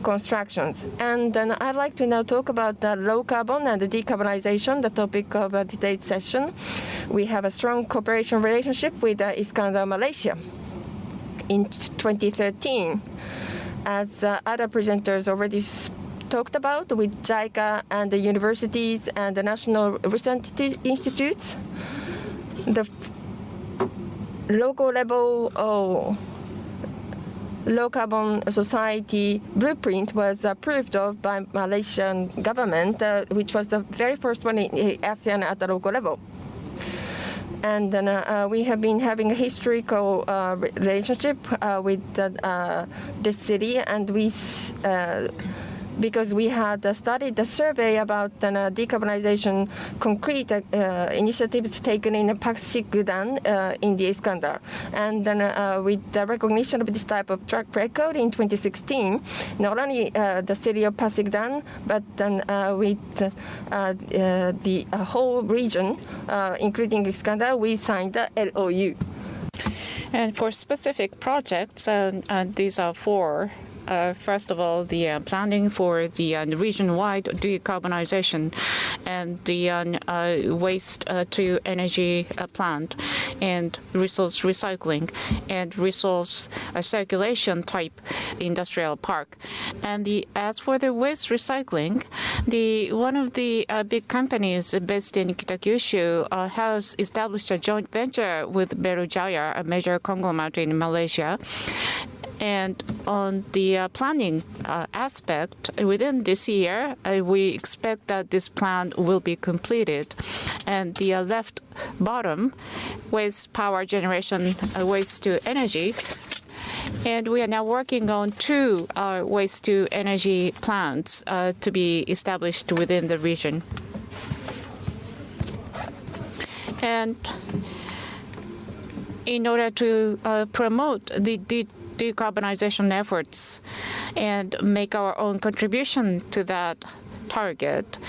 constructions. And then I'd like to now talk about the low carbon and the decarbonization, the topic of today's session. We have a strong cooperation relationship with Iskandar, Malaysia. In 2013, as other presenters already talked about, with JICA and the universities and the national research institutes, the local level low carbon society blueprint was approved of by Malaysian government, which was the very first one in ASEAN at the local level. And then we have been having a historical relationship with this city, and because we had studied the survey about decarbonization concrete initiatives taken in Pasigudang in the Iskandar. And then with the recognition of this type of track record in 2016, not only the city of Pasigudang, but then with the whole region, including Iskandar, we signed the LOU. And for specific projects, these are four. First of all, the planning for the region-wide decarbonization and the waste-to-energy plant and resource recycling and resource circulation type industrial park. And as for the waste recycling, one of the big companies based in Kitakyushu has established a joint venture with Berujaya, a major conglomerate in Malaysia. And on the planning aspect, within this year, we expect that this plant will be completed. And the left bottom, waste power generation, waste to energy. And we are now working on two waste to energy plants to be established within the region. And in order to promote the decarbonization efforts and make our own contribution to that target,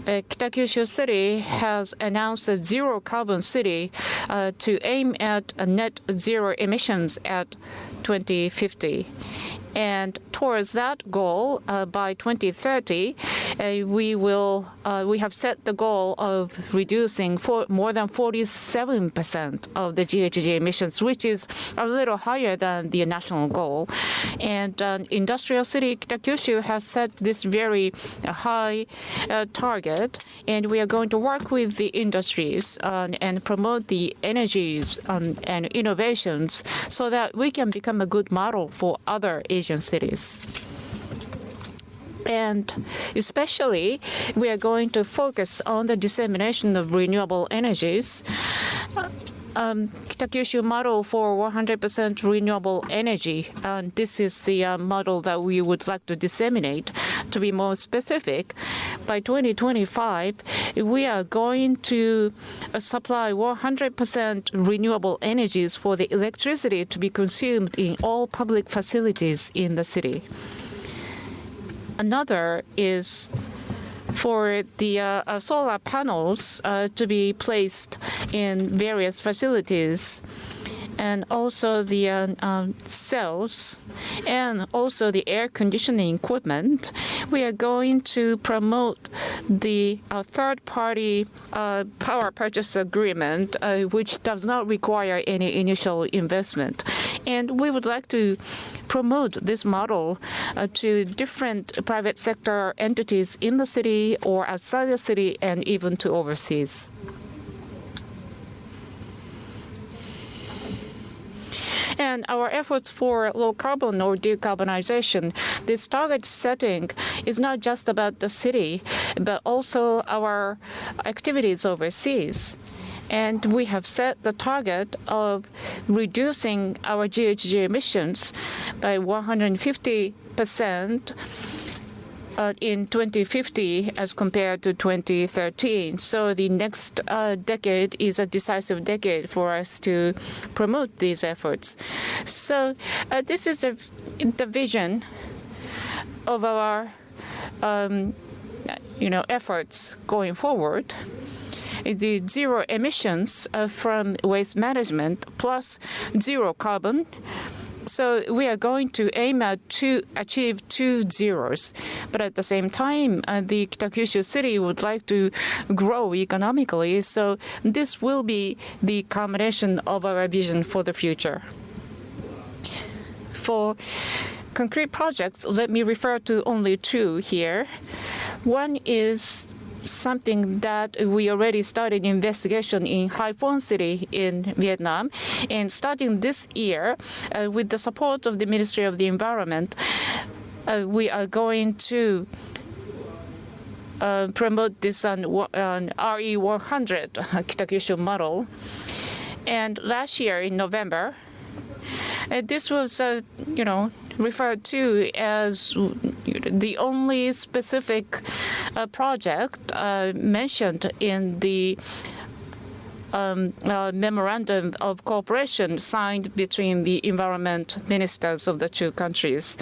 Kitakyushu City has announced a zero carbon city to aim at net zero emissions at 2050. And towards that goal, by 2030, we have set the goal of reducing more than 47% of the GHG emissions, which is a little higher than the national goal. And Industrial City Kitakyushu has set this very high target, and we are going to work with the industries and promote the energies and innovations so that we can become a good model for other Asian cities. And especially, we are going to focus on the dissemination of renewable energies. Kitakyushu model for 100% renewable energy. This is the model that we would like to disseminate. To be more specific, by 2025, we are going to supply 100% renewable energies for the electricity to be consumed in all public facilities in the city. Another is for the solar panels to be placed in various facilities, and also the cells, and also the air conditioning equipment. We are going to promote the third-party power purchase agreement, which does not require any initial investment. And we would like to promote this model to different private sector entities in the city or outside the city, and even to overseas. And our efforts for low carbon or decarbonization, this target setting is not just about the city, but also our activities overseas. And we have set the target of reducing our GHG emissions by 150% in 2050 as compared to 2013. So the next decade is a decisive decade for us to promote these efforts. So this is the vision of our efforts going forward. The zero emissions from waste management plus zero carbon. So we are going to aim to achieve 2 zeros. But at the same time, the Kitakyushu city would like to grow economically. So this will be the combination of our vision for the future. For concrete projects, let me refer to only 2 here. One is something that we already started investigation in Haiphong City in Vietnam. And starting this year, with the support of the Ministry of the Environment, we are going to promote this on RE100 Kitakyushu model. And last year in November, this was, referred to as the only specific project mentioned in the Memorandum of Cooperation signed between the environment ministers of the 2 countries.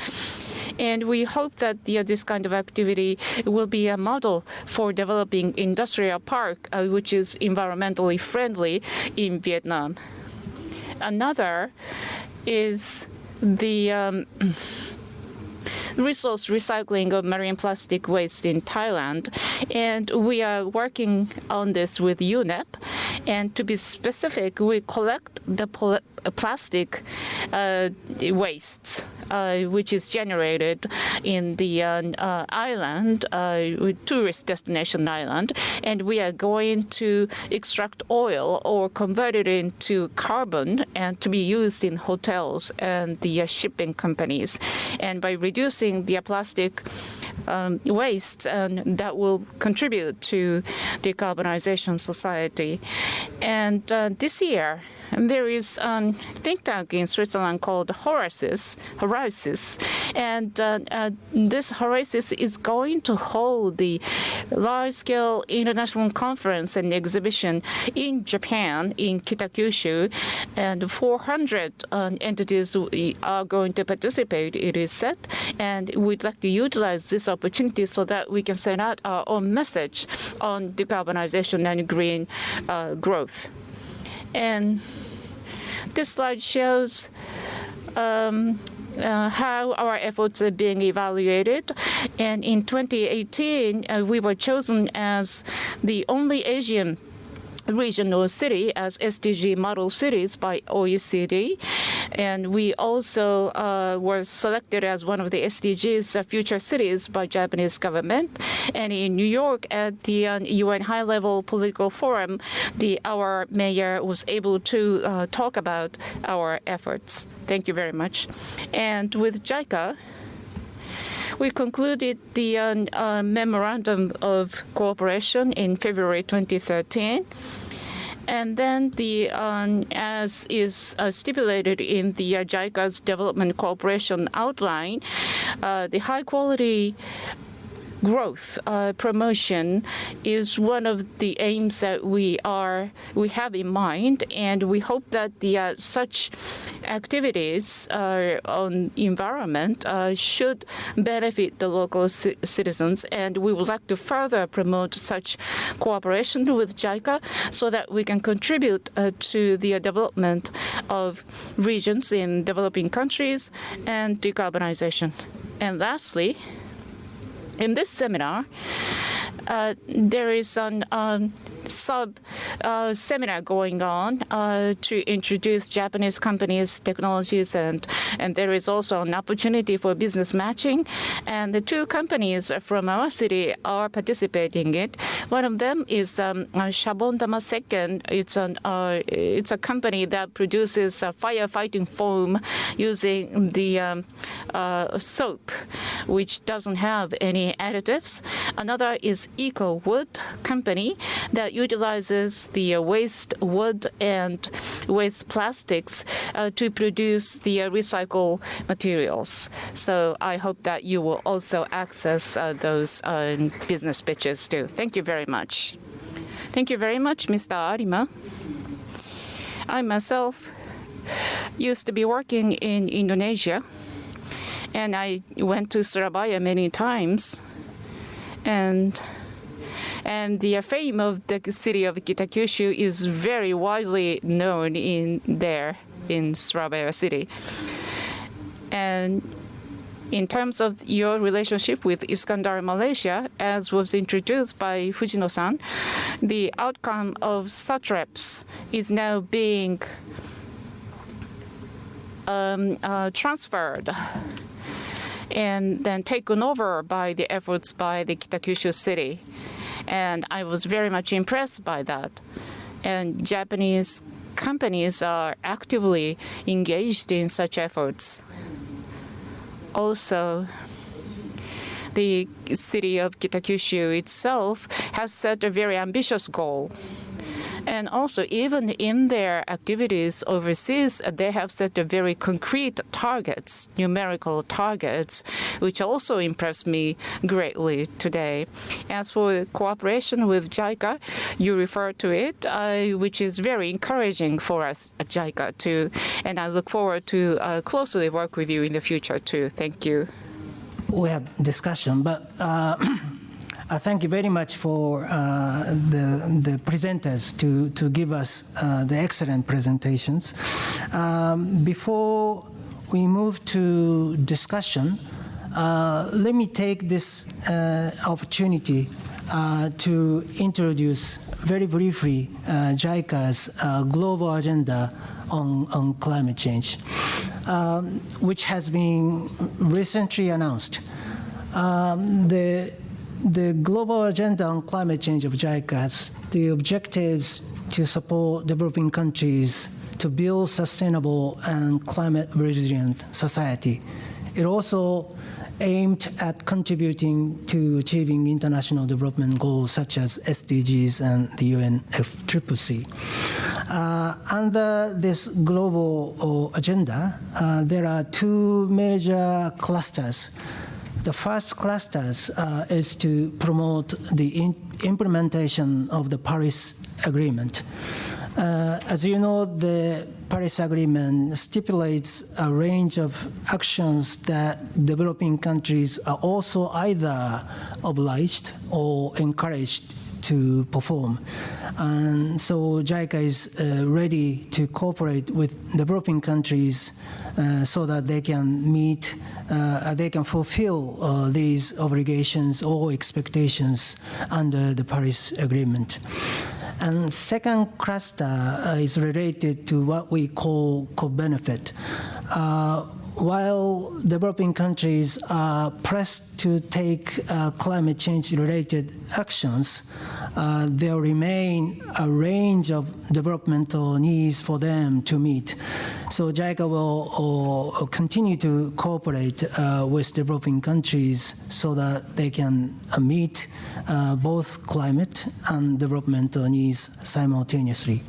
And we hope that this kind of activity will be a model for developing industrial park, which is environmentally friendly in Vietnam. Another is the resource recycling of marine plastic waste in Thailand. And we are working on this with UNEP. And to be specific, we collect the plastic waste, which is generated in the island, tourist destination island, and we are going to extract oil or convert it into carbon and to be used in hotels and the shipping companies. And by reducing the plastic waste, that will contribute to decarbonization society. And this year, there is a think tank in Switzerland called Horizis, and this Horizis is going to hold the large-scale international conference and exhibition in Japan, in Kitakyushu, and 400 entities are going to participate, it is said, and we'd like to utilize this opportunity so that we can send out our own message on decarbonization and green growth. And this slide shows how our efforts are being evaluated. And in 2018, we were chosen as the only Asian regional city as SDG model cities by OECD. And we also were selected as one of the SDGs future cities by Japanese government. And in New York at the UN high-level political forum, our mayor was able to talk about our efforts. Thank you very much. And with JICA, we concluded the Memorandum of Cooperation in February 2013. And then as is stipulated in the JICA's Development Cooperation Outline, the high-quality growth promotion is one of the aims that we have in mind, and we hope that such activities on environment should benefit the local citizens, and we would like to further promote such cooperation with JICA so that we can contribute to the development of regions in developing countries and decarbonization. And lastly, in this seminar, there is a seminar going on to introduce Japanese companies, technologies, and there is also an opportunity for business matching. And the two companies from our city are participating in it. One of them is Shabondama Seget. It's a company that produces firefighting foam using the soap, which doesn't have any additives. Another is Eco Wood company that utilizes the waste wood and waste plastics to produce the recycled materials. So I hope that you will also access those business pitches too. Thank you very much. Thank you very much, Mr. Arima. I myself used to be working in Indonesia, and I went to Surabaya many times. And the fame of the city of Kitakyushu is very widely known in Surabaya city. And in terms of your relationship with Iskandar Malaysia, as was introduced by Fujino-san, the outcome of SATREPS is now being transferred and then taken over by the efforts by the Kitakyushu city. And I was very much impressed by that. And Japanese companies are actively engaged in such efforts. Also, the city of Kitakyushu itself has set a very ambitious goal. And also, even in their activities overseas, they have set a very concrete targets, numerical targets, which also impressed me greatly today. As for cooperation with JICA, you refer to it, which is very encouraging for us at JICA too. And I look forward to closely work with you in the future too. Thank you. We have discussion, but thank you very much for the presenters to give us the excellent presentations. Before we move to discussion, let me take this opportunity to introduce very briefly JICA's global agenda on climate change, which has been recently announced. The global agenda on climate change of JICA has the objectives to support developing countries to build sustainable and climate-resilient society. It also aimed at contributing to achieving international development goals such as SDGs and the UNFCCC. Under this global agenda, there are two major clusters. The first cluster is to promote the implementation of the Paris Agreement. As you know, the Paris Agreement stipulates a range of actions that developing countries are also either obliged or encouraged to perform. And so JICA is ready to cooperate with developing countries so that they can meet, they can fulfill these obligations or expectations under the Paris Agreement. And second cluster is related to what we call co-benefit. While developing countries are pressed to take climate change-related actions, there remain a range of developmental needs for them to meet. So JICA will continue to cooperate with developing countries so that they can meet both climate and developmental needs simultaneously.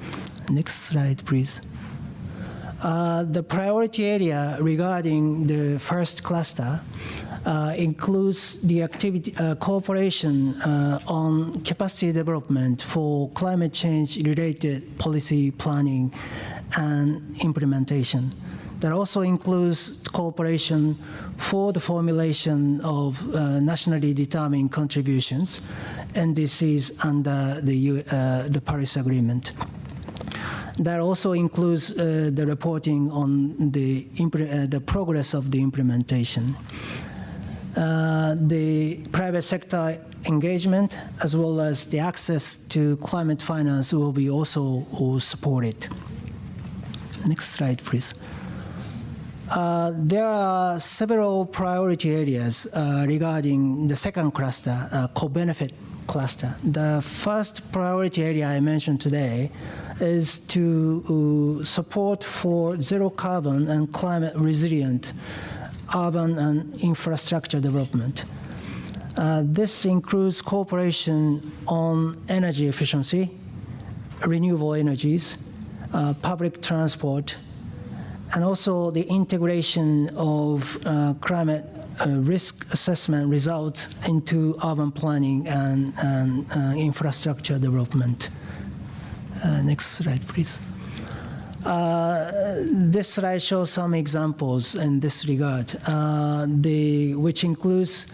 Next slide, please. The priority area regarding the first cluster includes the activity cooperation on capacity development for climate change-related policy planning and implementation. That also includes cooperation for the formulation of nationally determined contributions, NDCs under the Paris Agreement. That also includes the reporting on the progress of the implementation. the private sector engagement as well as the access to climate finance will be also supported. Next slide, please. There are several priority areas regarding the second cluster, co-benefit cluster. The first priority area I mentioned today is to support for zero carbon and climate resilient urban and infrastructure development. This includes cooperation on energy efficiency, renewable energies, public transport, and also the integration of climate risk assessment results into urban planning and infrastructure development. Next slide, please. This slide shows some examples in this regard, which includes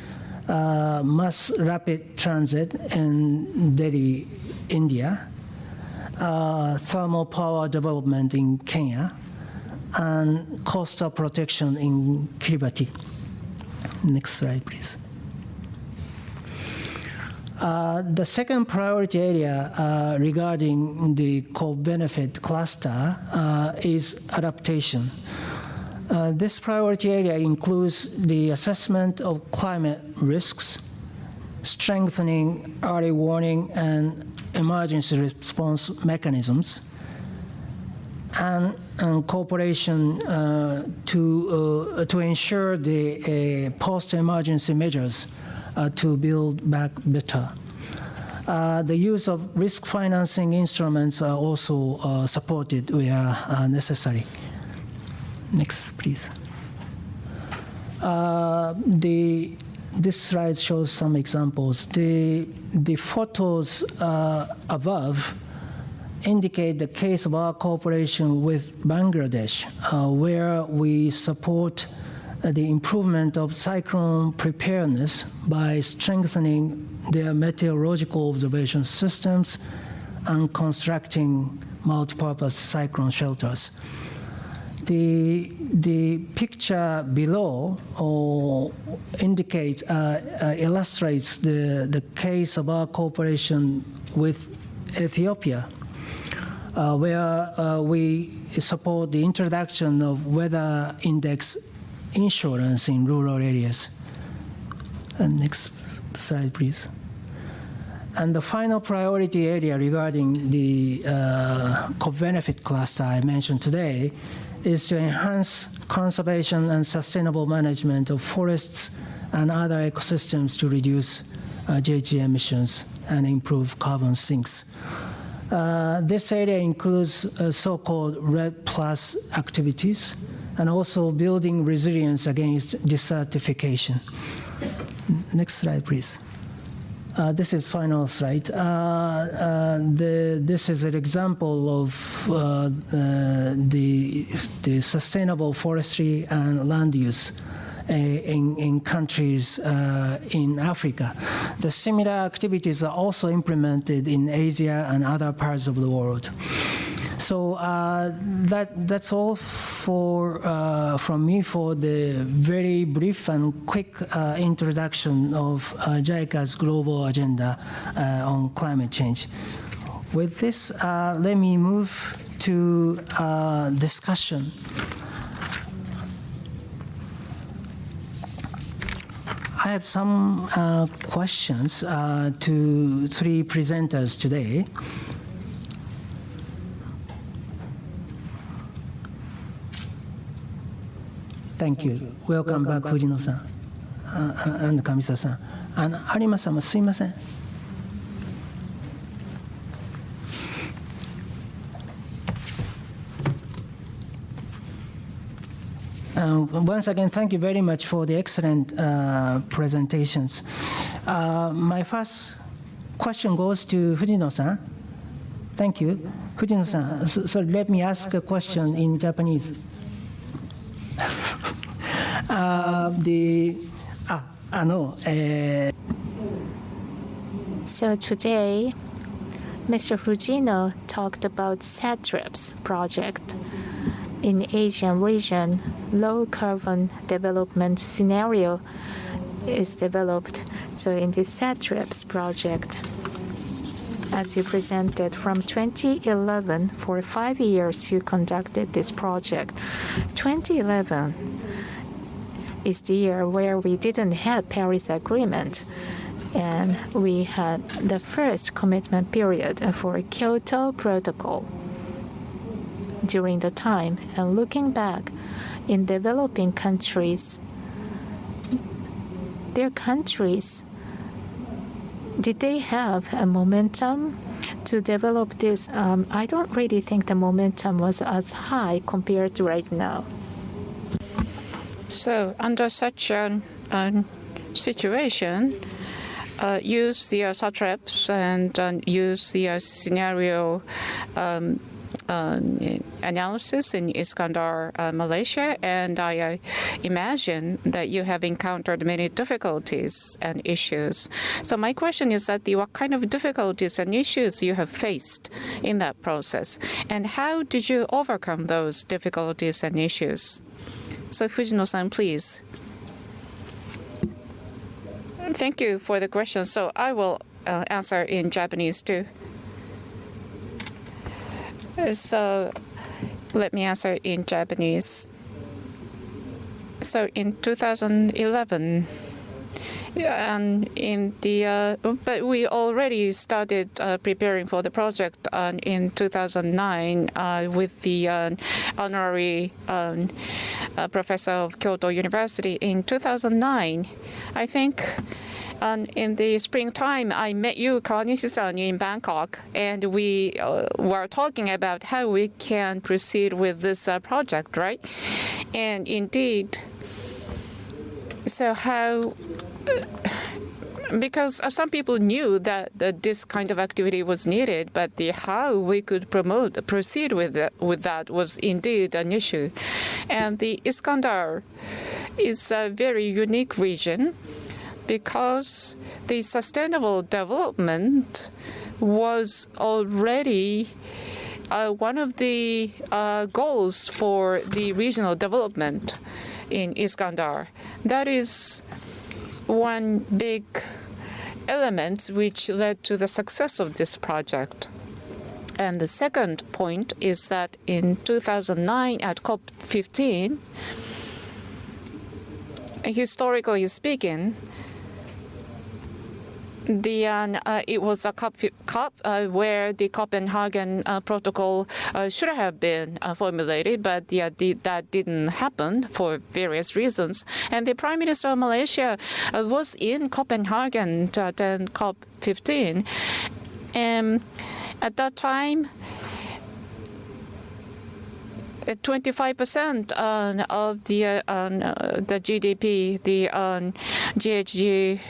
mass rapid transit in Delhi, India, thermal power development in Kenya, and coastal protection in Kiribati. Next slide, please. The second priority area regarding the co-benefit cluster is adaptation. This priority area includes the assessment of climate risks, strengthening early warning and emergency response mechanisms, and cooperation to ensure the post-emergency measures to build back better. The use of risk financing instruments are also supported where necessary. Next, please. This slide shows some examples. The photos above indicate the case of our cooperation with Bangladesh, where we support the improvement of cyclone preparedness by strengthening their meteorological observation systems and constructing multipurpose cyclone shelters. The picture below illustrates the case of our cooperation with Ethiopia, where we support the introduction of weather index insurance in rural areas. And next slide, please. And the final priority area regarding the co-benefit cluster I mentioned today is to enhance conservation and sustainable management of forests and other ecosystems to reduce GHG emissions and improve carbon sinks. This area includes so-called REDD+ activities and also building resilience against desertification. Next slide, please. This is final slide. This is an example of the sustainable forestry and land use in countries in Africa. The similar activities are also implemented in Asia and other parts of the world. So that's all from me for the very brief and quick introduction of JICA's global agenda on climate change. With this, let me move to discussion. I have some questions to three presenters today. Thank you. Welcome back, Fujino-san and Kamisah-san. And ARIMA-san, すいません. Once again, thank you very much for the excellent presentations. My first question goes to Fujino-san. Thank you. Fujino-san, so let me ask a question in Japanese. So today, Mr. Fujino talked about SATREPS project in Asian region, low carbon development scenario. is developed. So in the SATREPS project, as you presented, from 2011, for 5 years you conducted this project. 2011 is the year where we didn't have Paris Agreement, and we had the first commitment period for Kyoto Protocol during the time. And looking back, in developing countries, their countries, did they have a momentum to develop this? I don't really think the momentum was as high compared to right now. So under such a situation, use the SATREPS and use the scenario analysis in Iskandar, Malaysia, and I imagine that you have encountered many difficulties and issues. So my question is that what kind of difficulties and issues you have faced in that process, and how did you overcome those difficulties and issues? So Fujino-san, please. Thank you for the question. So I will answer in Japanese too. So let me answer in Japanese. So in 2011, and but we already started preparing for the project in 2009 with the honorary professor of Kyoto University. In 2009, I think. In the springtime, I met you, Kawanishi-san, in Bangkok, and we were talking about how we can proceed with this project, right? And indeed, so how, because some people knew that this kind of activity was needed, but how we could proceed with that was indeed an issue. And the Iskandar is a very unique region, because the sustainable development was already one of the goals for the regional development in Iskandar. That is one big element which led to the success of this project. And the second point is that in 2009 at COP15, historically speaking, it was a COP where the Copenhagen Protocol should have been formulated, but that didn't happen for various reasons. And the Prime Minister of Malaysia was in Copenhagen to attend COP15. And at that time, 25% of the GDP, the GHG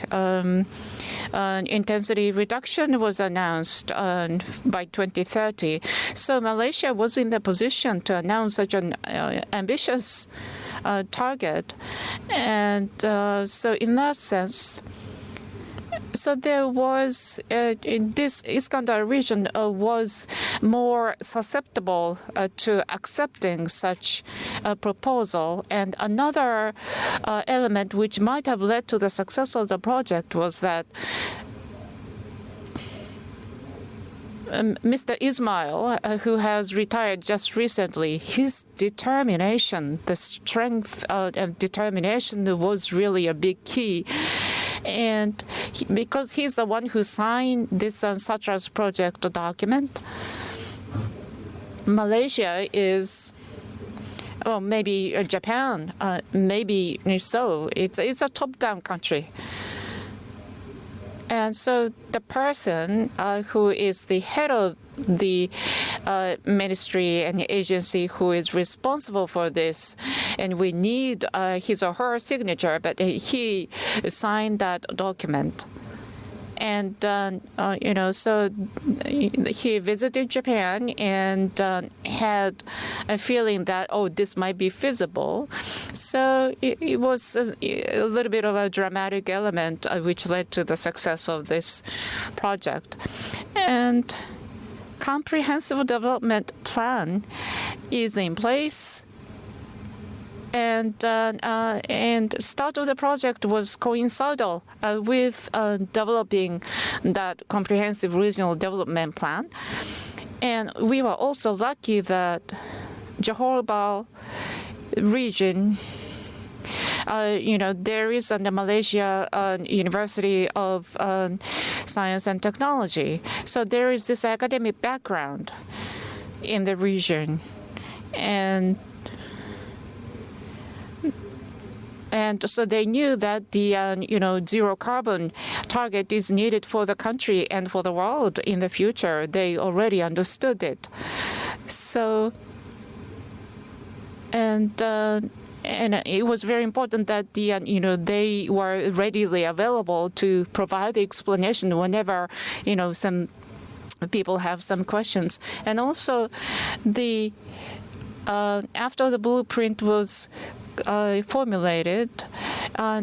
intensity reduction was announced by 2030. So Malaysia was in the position to announce such an ambitious target. And so in that sense, so there was, in this Iskandar region was more susceptible to accepting such a proposal. And another element which might have led to the success of the project was that Mr. Ismail, who has retired just recently, his determination, the strength of determination was really a big key. And because he's the one who signed this SATREPS project document, Malaysia is, well, maybe Japan, maybe so. It's a top-down country. And so the person who is the head of the ministry and the agency who is responsible for this, and we need his or her signature, but he signed that document. And, so he visited Japan and had a feeling that, this might be feasible. So it was a little bit of a dramatic element which led to the success of this project. And comprehensive development plan is in place. And start of the project was coincidental with developing that comprehensive regional development plan. And we were also lucky that Johor Bahru region, there is the Malaysia University of Science and Technology. So there is this academic background in the region. And so they knew that the zero carbon target is needed for the country and for the world in the future. They already understood it. So, and it was very important that they were readily available to provide the explanation whenever some people have some questions. And also, after the blueprint was formulated,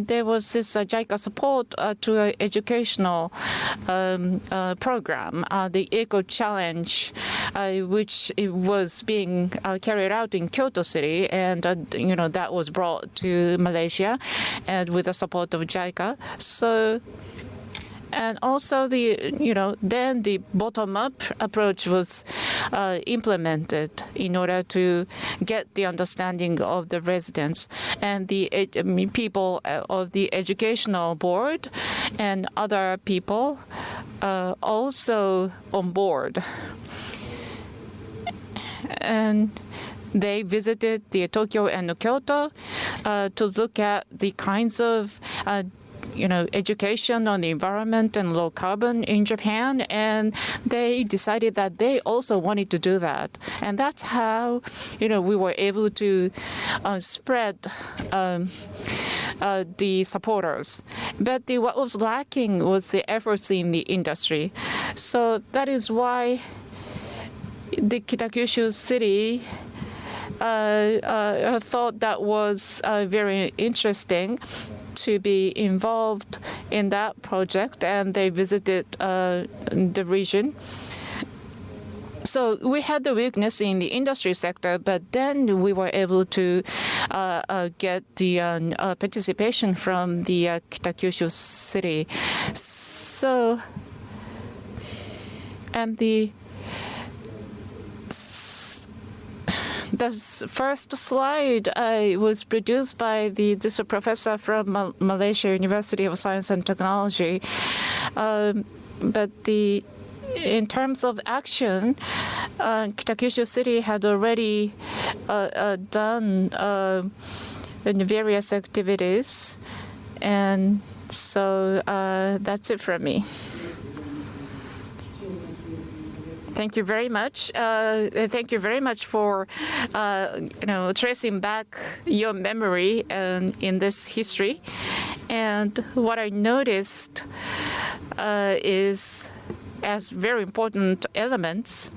there was this JICA support to an educational program, the Eco Challenge, which was being carried out in Kyoto City, and that was brought to Malaysia, and with the support of JICA. So. And also then the bottom-up approach was implemented in order to get the understanding of the residents and the people of the educational board and other people also on board. And they visited the Tokyo and Kyoto to look at the kinds of education on the environment and low carbon in Japan, and they decided that they also wanted to do that. And that's how, we were able to spread the supporters. But what was lacking was the efforts in the industry. So that is why the Kitakyushu city thought that was very interesting to be involved in that project, and they visited the region. So we had the weakness in the industry sector, but then we were able to get the participation from the Kitakyushu city. So, and the first slide was produced by this professor from Malaysia University of Science and Technology. But in terms of action, Kitakyushu City had already done various activities. And so that's it from me. Thank you very much. Thank you very much for, tracing back your memory in this history. And what I noticed is, as very important elements,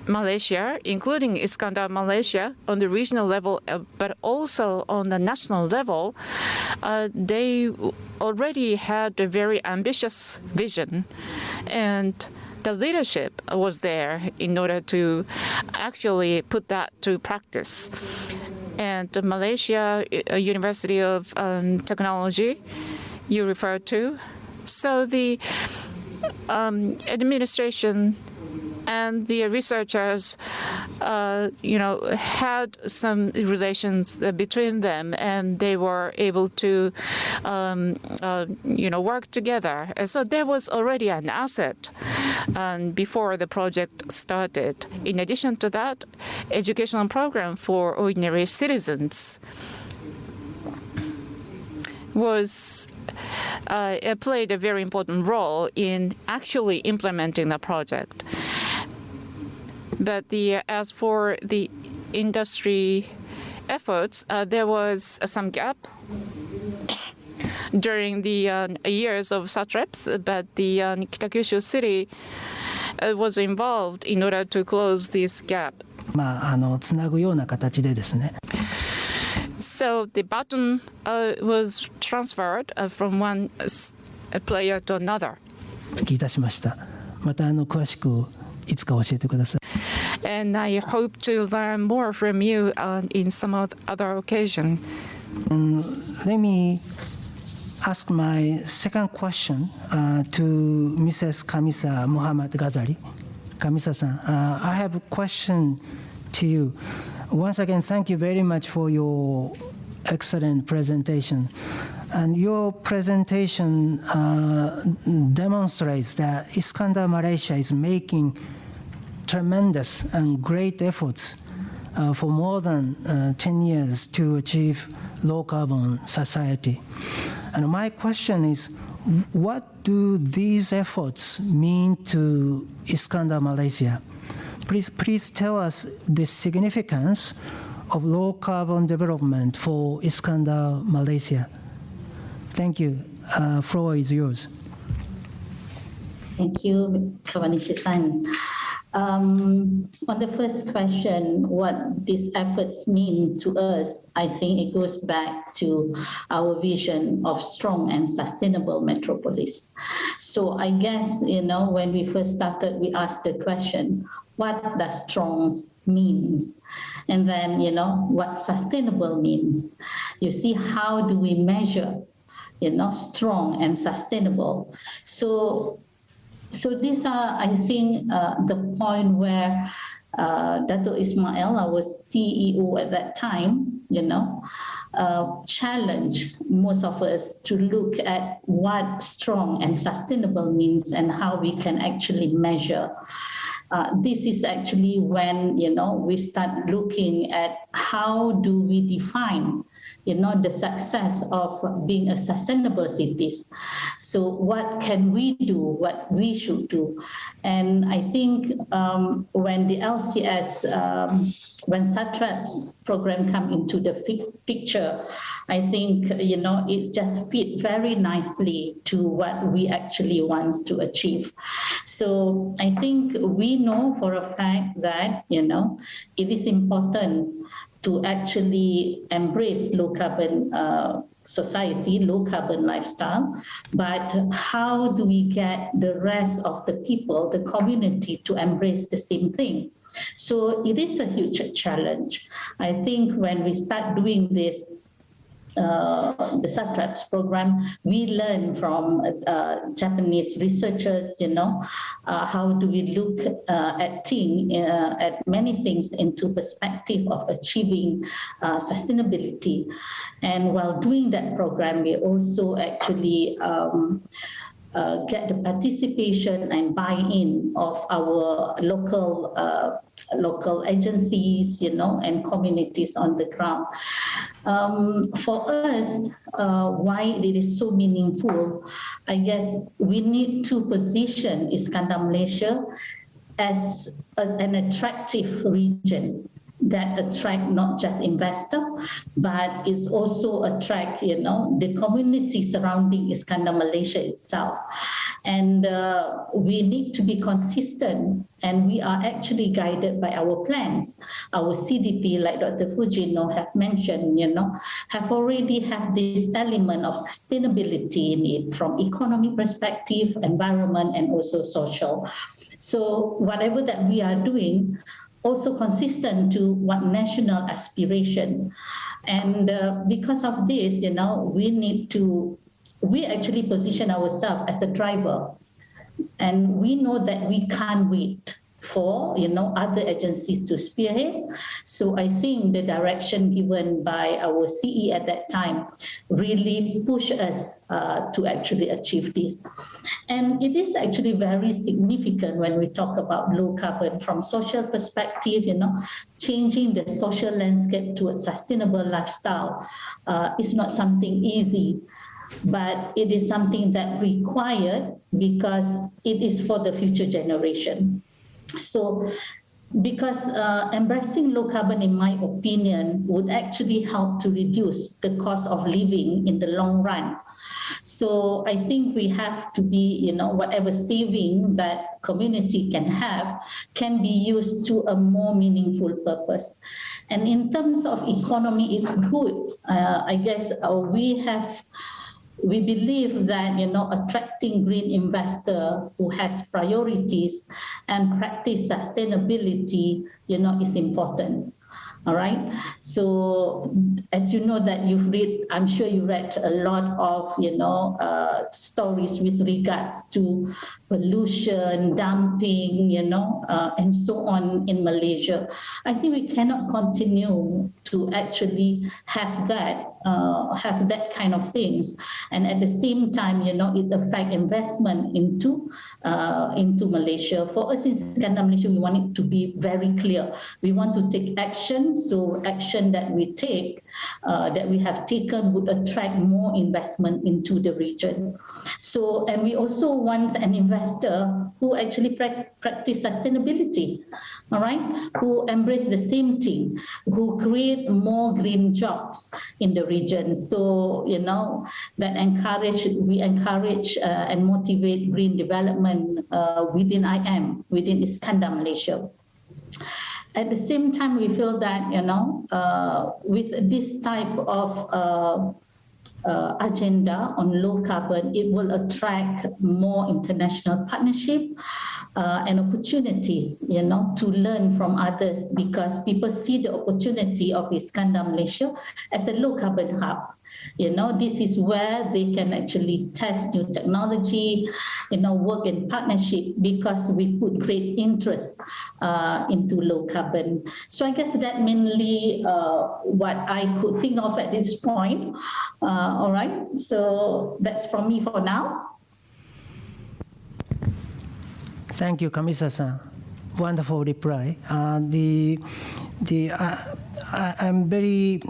Malaysia, including Iskandar Malaysia, on the regional level, but also on the national level, they already had a very ambitious vision. And the leadership was there in order to actually put that to practice. And the Malaysia University of Technology, you referred to. So the administration and the researchers, had some relations between them, and they were able to, work together. And so there was already an asset before the project started. In addition to that, educational program for ordinary citizens was played a very important role in actually implementing the project. But as for the industry efforts, there was some gap during the years of SATREPS, but the Kitakyushu city was involved in order to close this gap. つなぐような形でですね。 So the baton was transferred from one player to another. 聞きいたしました。また詳しくいつか教えてください。And I hope to learn more from you in some other occasion. Let me ask my second question to Mrs. Kamisah Muhammad Ghazali. Kamisah-san, I have a question to you. Once again, thank you very much for your excellent presentation. And your presentation demonstrates that Iskandar Malaysia is making tremendous and great efforts for more than 10 years to achieve low-carbon society. And my question is, what do these efforts mean to Iskandar Malaysia? Please tell us the significance of low-carbon development for Iskandar Malaysia. Thank you. Floor is yours. Thank you, Kawanishi-san. On the first question, what these efforts mean to us, I think it goes back to our vision of strong and sustainable metropolis. So I guess, when we first started, we asked the question, what does strong means? And then, what sustainable means? You see, how do we measure, strong and sustainable? So these are, I think, the point where Dato Ismail, our CEO at that time, challenged most of us to look at what strong and sustainable means and how we can actually measure. This is actually when, we start looking at how do we define the success of being a sustainable cities. So what can we do, what we should do? And I think when the LCS, when SATREPS program come into the picture, I think, it just fit very nicely to what we actually want to achieve. So I think we know for a fact that, it is important to actually embrace low carbon society, low carbon lifestyle, but how do we get the rest of the people, the community, to embrace the same thing? So it is a huge challenge. I think when we start doing this, the SATREPS program, we learn from Japanese researchers, how do we look at many things into perspective of achieving sustainability. And while doing that program, we also actually get the participation and buy-in of our local agencies, and communities on the ground. For us, why it is so meaningful, I guess we need to position Iskandar Malaysia as an attractive region that attract not just investor, but is also attract, the community surrounding Iskandar Malaysia itself. And we need to be consistent, and we are actually guided by our plans. Our CDP, like Dr. FUJINO have mentioned, have already have this element of sustainability in it from economic perspective, environment, and also social. So whatever that we are doing, also consistent to what national aspiration. And because of this, we actually position ourselves as a driver. And we know that we can't wait for, other agencies to spearhead. So I think the direction given by our CE at that time really pushed us to actually achieve this. And it is actually very significant when we talk about low carbon from social perspective, changing the social landscape to a sustainable lifestyle is not something easy, but it is something that required because it is for the future generation. So because embracing low carbon, in my opinion, would actually help to reduce the cost of living in the long run. So I think we have to be, whatever saving that community can have can be used to a more meaningful purpose. And in terms of economy, it's good. I guess we believe that, attracting green investor who has priorities and practice sustainability, is important. All right. So as you know that you've read, I'm sure you read a lot of, stories with regards to pollution, dumping, and so on in Malaysia. I think we cannot continue to actually have that kind of things, and at the same time, it affects investment into Malaysia. For us in Iskandar Malaysia, we want it to be very clear. We want to take action. So action that we take, that we have taken, would attract more investment into the region. So, and we also want an investor who actually practice sustainability, all right, who embrace the same thing, who create more green jobs in the region. So, that we encourage and motivate green development within within Iskandar Malaysia. At the same time, we feel that, with this type of agenda on low carbon, it will attract more international partnership and opportunities, to learn from others, because people see the opportunity of Iskandar Malaysia as a low carbon hub. This is where they can actually test new technology, work in partnership, because we put great interest into low carbon. So I guess that mainly what I could think of at this point. All right, so that's from me for now. Thank you, Kamisah-san. Wonderful reply. I'm very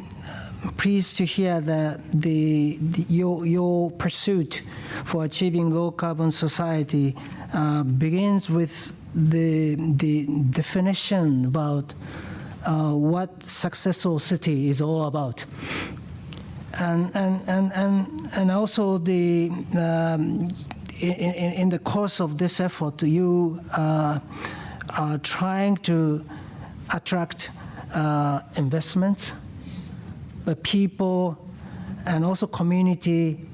pleased to hear that your pursuit for achieving low carbon society begins with the definition about what successful city is all about, and also in the course of this effort, you are trying to attract investments, but people and also community,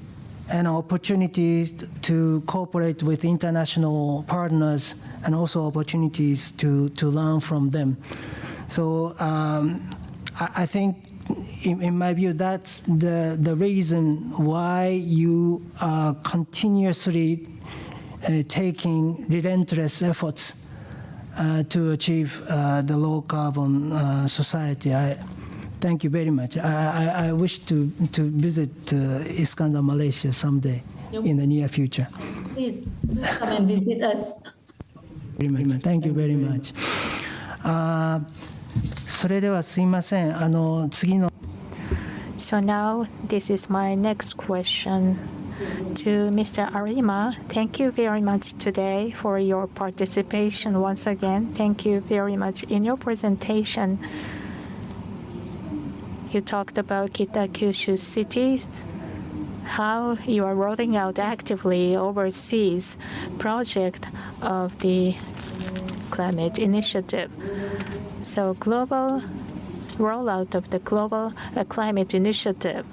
and opportunities to cooperate with international partners, and also opportunities to learn from them. So I think, in my view, that's the reason why you are continuously taking relentless efforts to achieve the low carbon society. Thank you very much. I wish to visit Iskandar, Malaysia someday in the near future. Please come and visit us. Thank you very much. それではすいません。次の So now, this is my next question to Mr. ARIMA. Thank you very much today for your participation once again. Thank you very much. In your presentation, you talked about Kitakyushu City, how you are rolling out actively overseas project of the climate initiative. So global rollout of the global climate initiative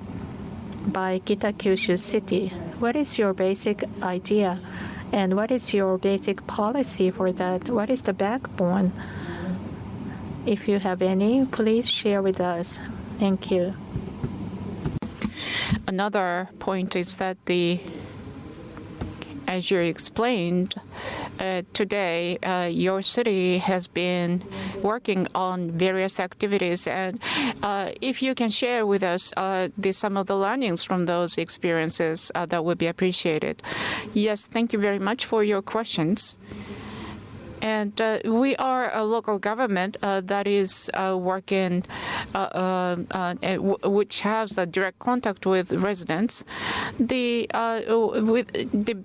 by Kitakyushu City. What is your basic idea, and what is your basic policy for that? What is the backbone? If you have any, please share with us. Thank you. Another point is that as you explained, today your city has been working on various activities, and if you can share with us some of the learnings from those experiences, that would be appreciated. Yes, thank you very much for your questions. And we are a local government that is working, which has a direct contact with residents. The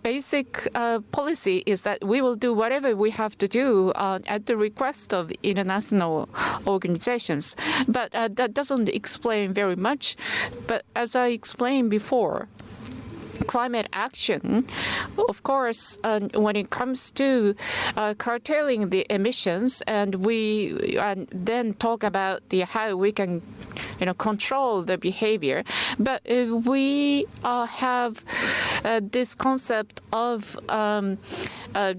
basic policy is that we will do whatever we have to do at the request of international organizations. But that doesn't explain very much. But as I explained before, climate action, of course, when it comes to curtailing the emissions, and we then talk about how we can control the behavior. But we have this concept of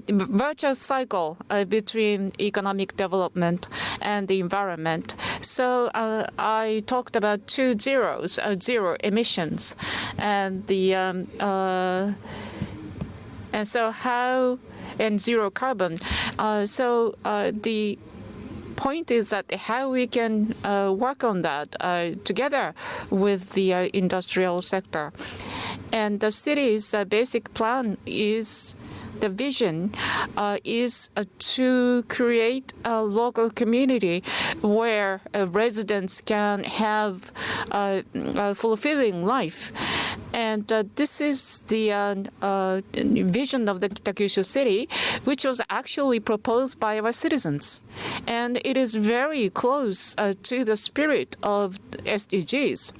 virtuous cycle between economic development and the environment. So I talked about 2 zeros, zero emissions, and the and zero carbon. So the point is that how we can work on that together with the industrial sector. And the city's basic plan is, the vision is to create a local community where residents can have a fulfilling life. And this is the vision of the Kitakyushu city, which was actually proposed by our citizens. And it is very close to the spirit of SDGs.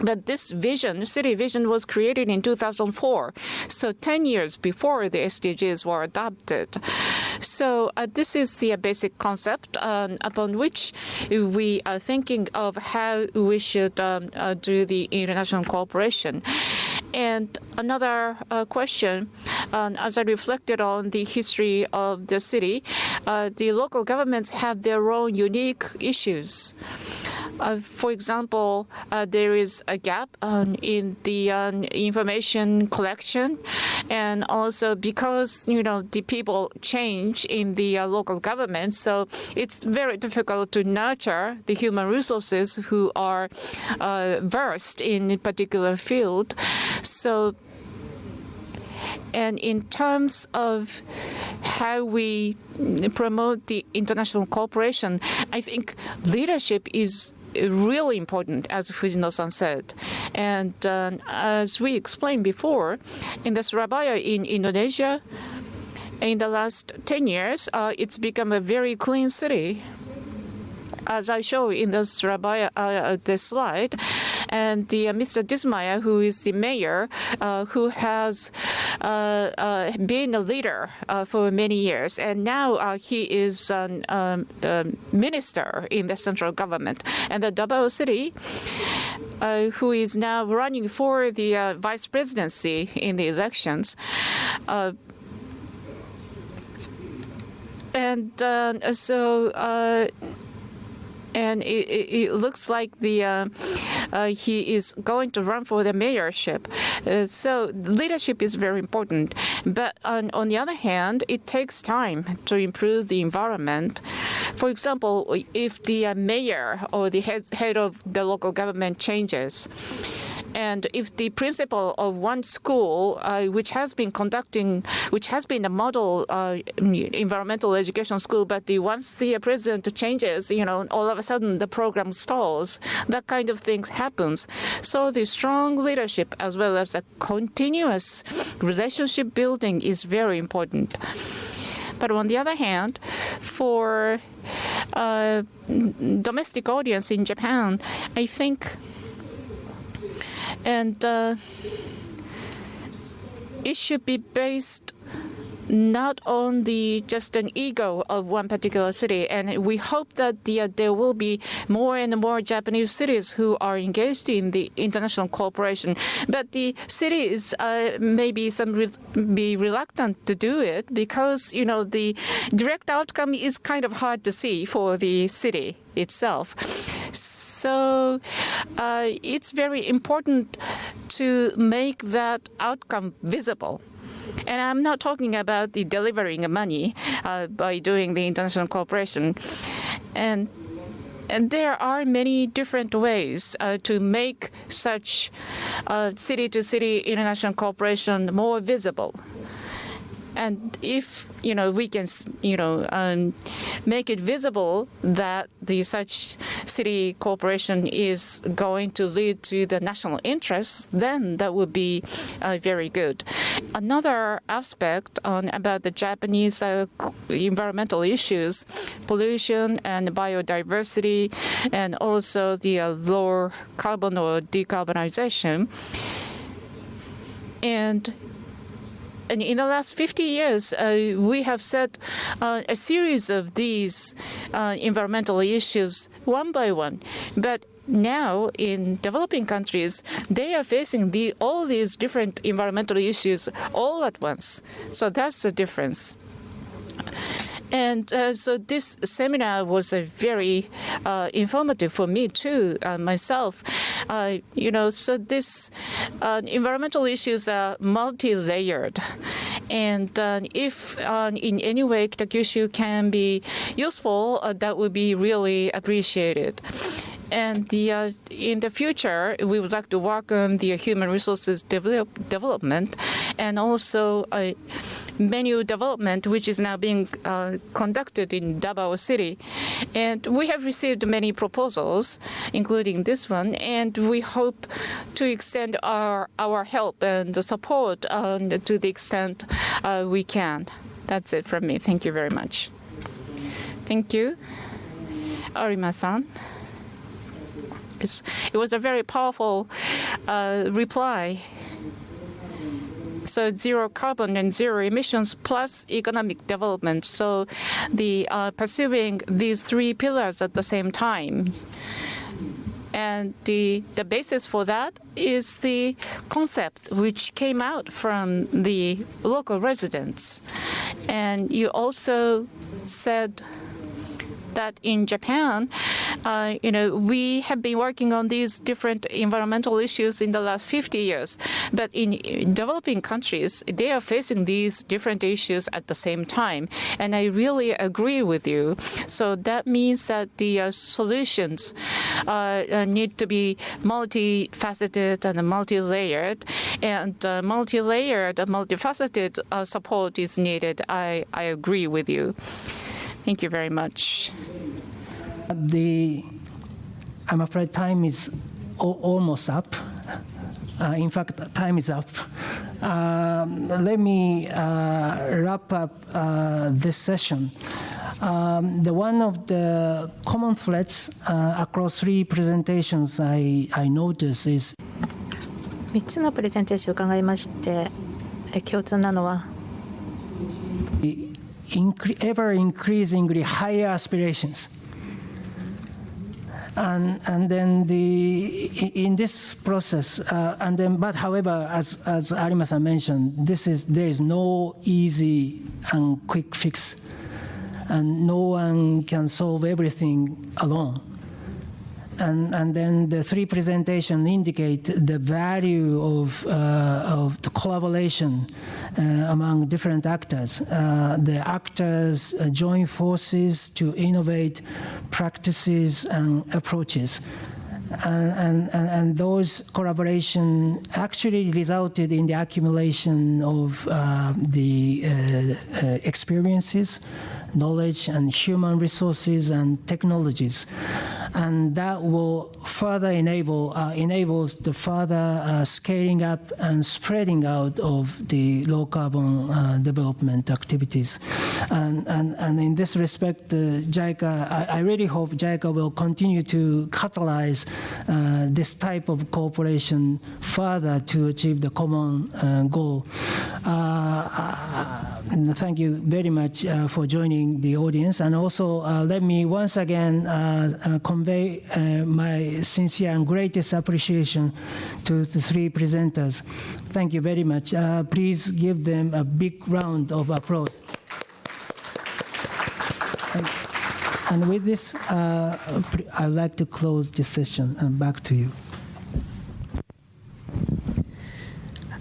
But this vision, city vision, was created in 2004, so 10 years before the SDGs were adopted. So this is the basic concept upon which we are thinking of how we should do the international cooperation. And another question, as I reflected on the history of the city, the local governments have their own unique issues. For example, there is a gap in the information collection, and also because the people change in the local government, so it's very difficult to nurture the human resources who are versed in a particular field. So, and in terms of how we promote the international cooperation, I think leadership is really important, as Fujino-san said. And as we explained before, in the Surabaya in Indonesia, in the last 10 years, it's become a very clean city, as I show in the Surabaya this slide. And Mr. Dismaya, who is the mayor, who has been a leader for many years, and now he is a minister in the central government. And the Davao City, who is now running for the vice presidency in the elections. And it looks like he is going to run for the mayorship. So leadership is very important. But on the other hand, it takes time to improve the environment. For example, if the mayor or the head of the local government changes, and if the principal of one school, which has been a model environmental education school, but once the president changes, all of a sudden the program stalls. That kind of thing happens. So the strong leadership as well as the continuous relationship building is very important. But on the other hand, for domestic audience in Japan, I think. And it should be based not on just an ego of one particular city. And we hope that there will be more and more Japanese cities who are engaged in the international cooperation. But the cities may be reluctant to do it because, the direct outcome is kind of hard to see for the city itself. So it's very important to make that outcome visible. And I'm not talking about the delivering money by doing the international cooperation. And there are many different ways to make such city-to-city international cooperation more visible. And if we can make it visible that such city cooperation is going to lead to the national interests, then that would be very good. Another aspect about the Japanese environmental issues, pollution and biodiversity, and also the lower carbon or decarbonization. And in the last 50 years, we have set a series of these environmental issues one by one. But now, in developing countries, they are facing all these different environmental issues all at once. So that's the difference. And so this seminar was a very informative for me too, myself. So this environmental issues are multi-layered. And if in any way Kitakyushu can be useful, that would be really appreciated. And in the future, we would like to work on the human resources development and also menu development, which is now being conducted in Davao City. And we have received many proposals, including this one, and we hope to extend our help and support to the extent we can. That's it from me. Thank you very much. Thank you. ARIMA-san. It was a very powerful reply. So zero carbon and zero emissions plus economic development. So the pursuing these three pillars at the same time. And the basis for that is the concept which came out from the local residents. And you also said that in Japan, we have been working on these different environmental issues in the last 50 years. But in developing countries, they are facing these different issues at the same time. And I really agree with you. So that means that the solutions need to be multifaceted and multi-layered. And multi-layered, multifaceted support is needed. I agree with you. Thank you very much. I'm afraid time is almost up. In fact, time is up. Let me wrap up this session. One of the common threads across three presentations I noticed is 3つのプレゼンテーションを伺いまして、共通なのは ever increasingly higher aspirations. And then in this process, but however, as Arima-san mentioned, there is no easy and quick fix, and no one can solve everything alone. And then the three presentations indicate the value of the collaboration among different actors. The actors join forces to innovate practices and approaches. And those collaboration actually resulted in the accumulation of the experiences, knowledge, and human resources and technologies. And that will further enables the further scaling up and spreading out of the low carbon development activities. And in this respect, JICA, I really hope JICA will continue to catalyze this type of cooperation further to achieve the common goal. Thank you very much for joining the audience. And also let me once again convey my sincere and greatest appreciation to the three presenters. Thank you very much. Please give them a big round of applause. And with this, I'd like to close this session, and back to you.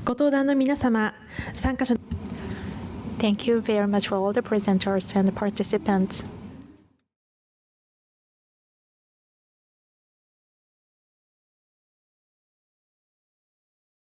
ご登壇の皆様、参加者 Thank you very much for all the presenters and participants.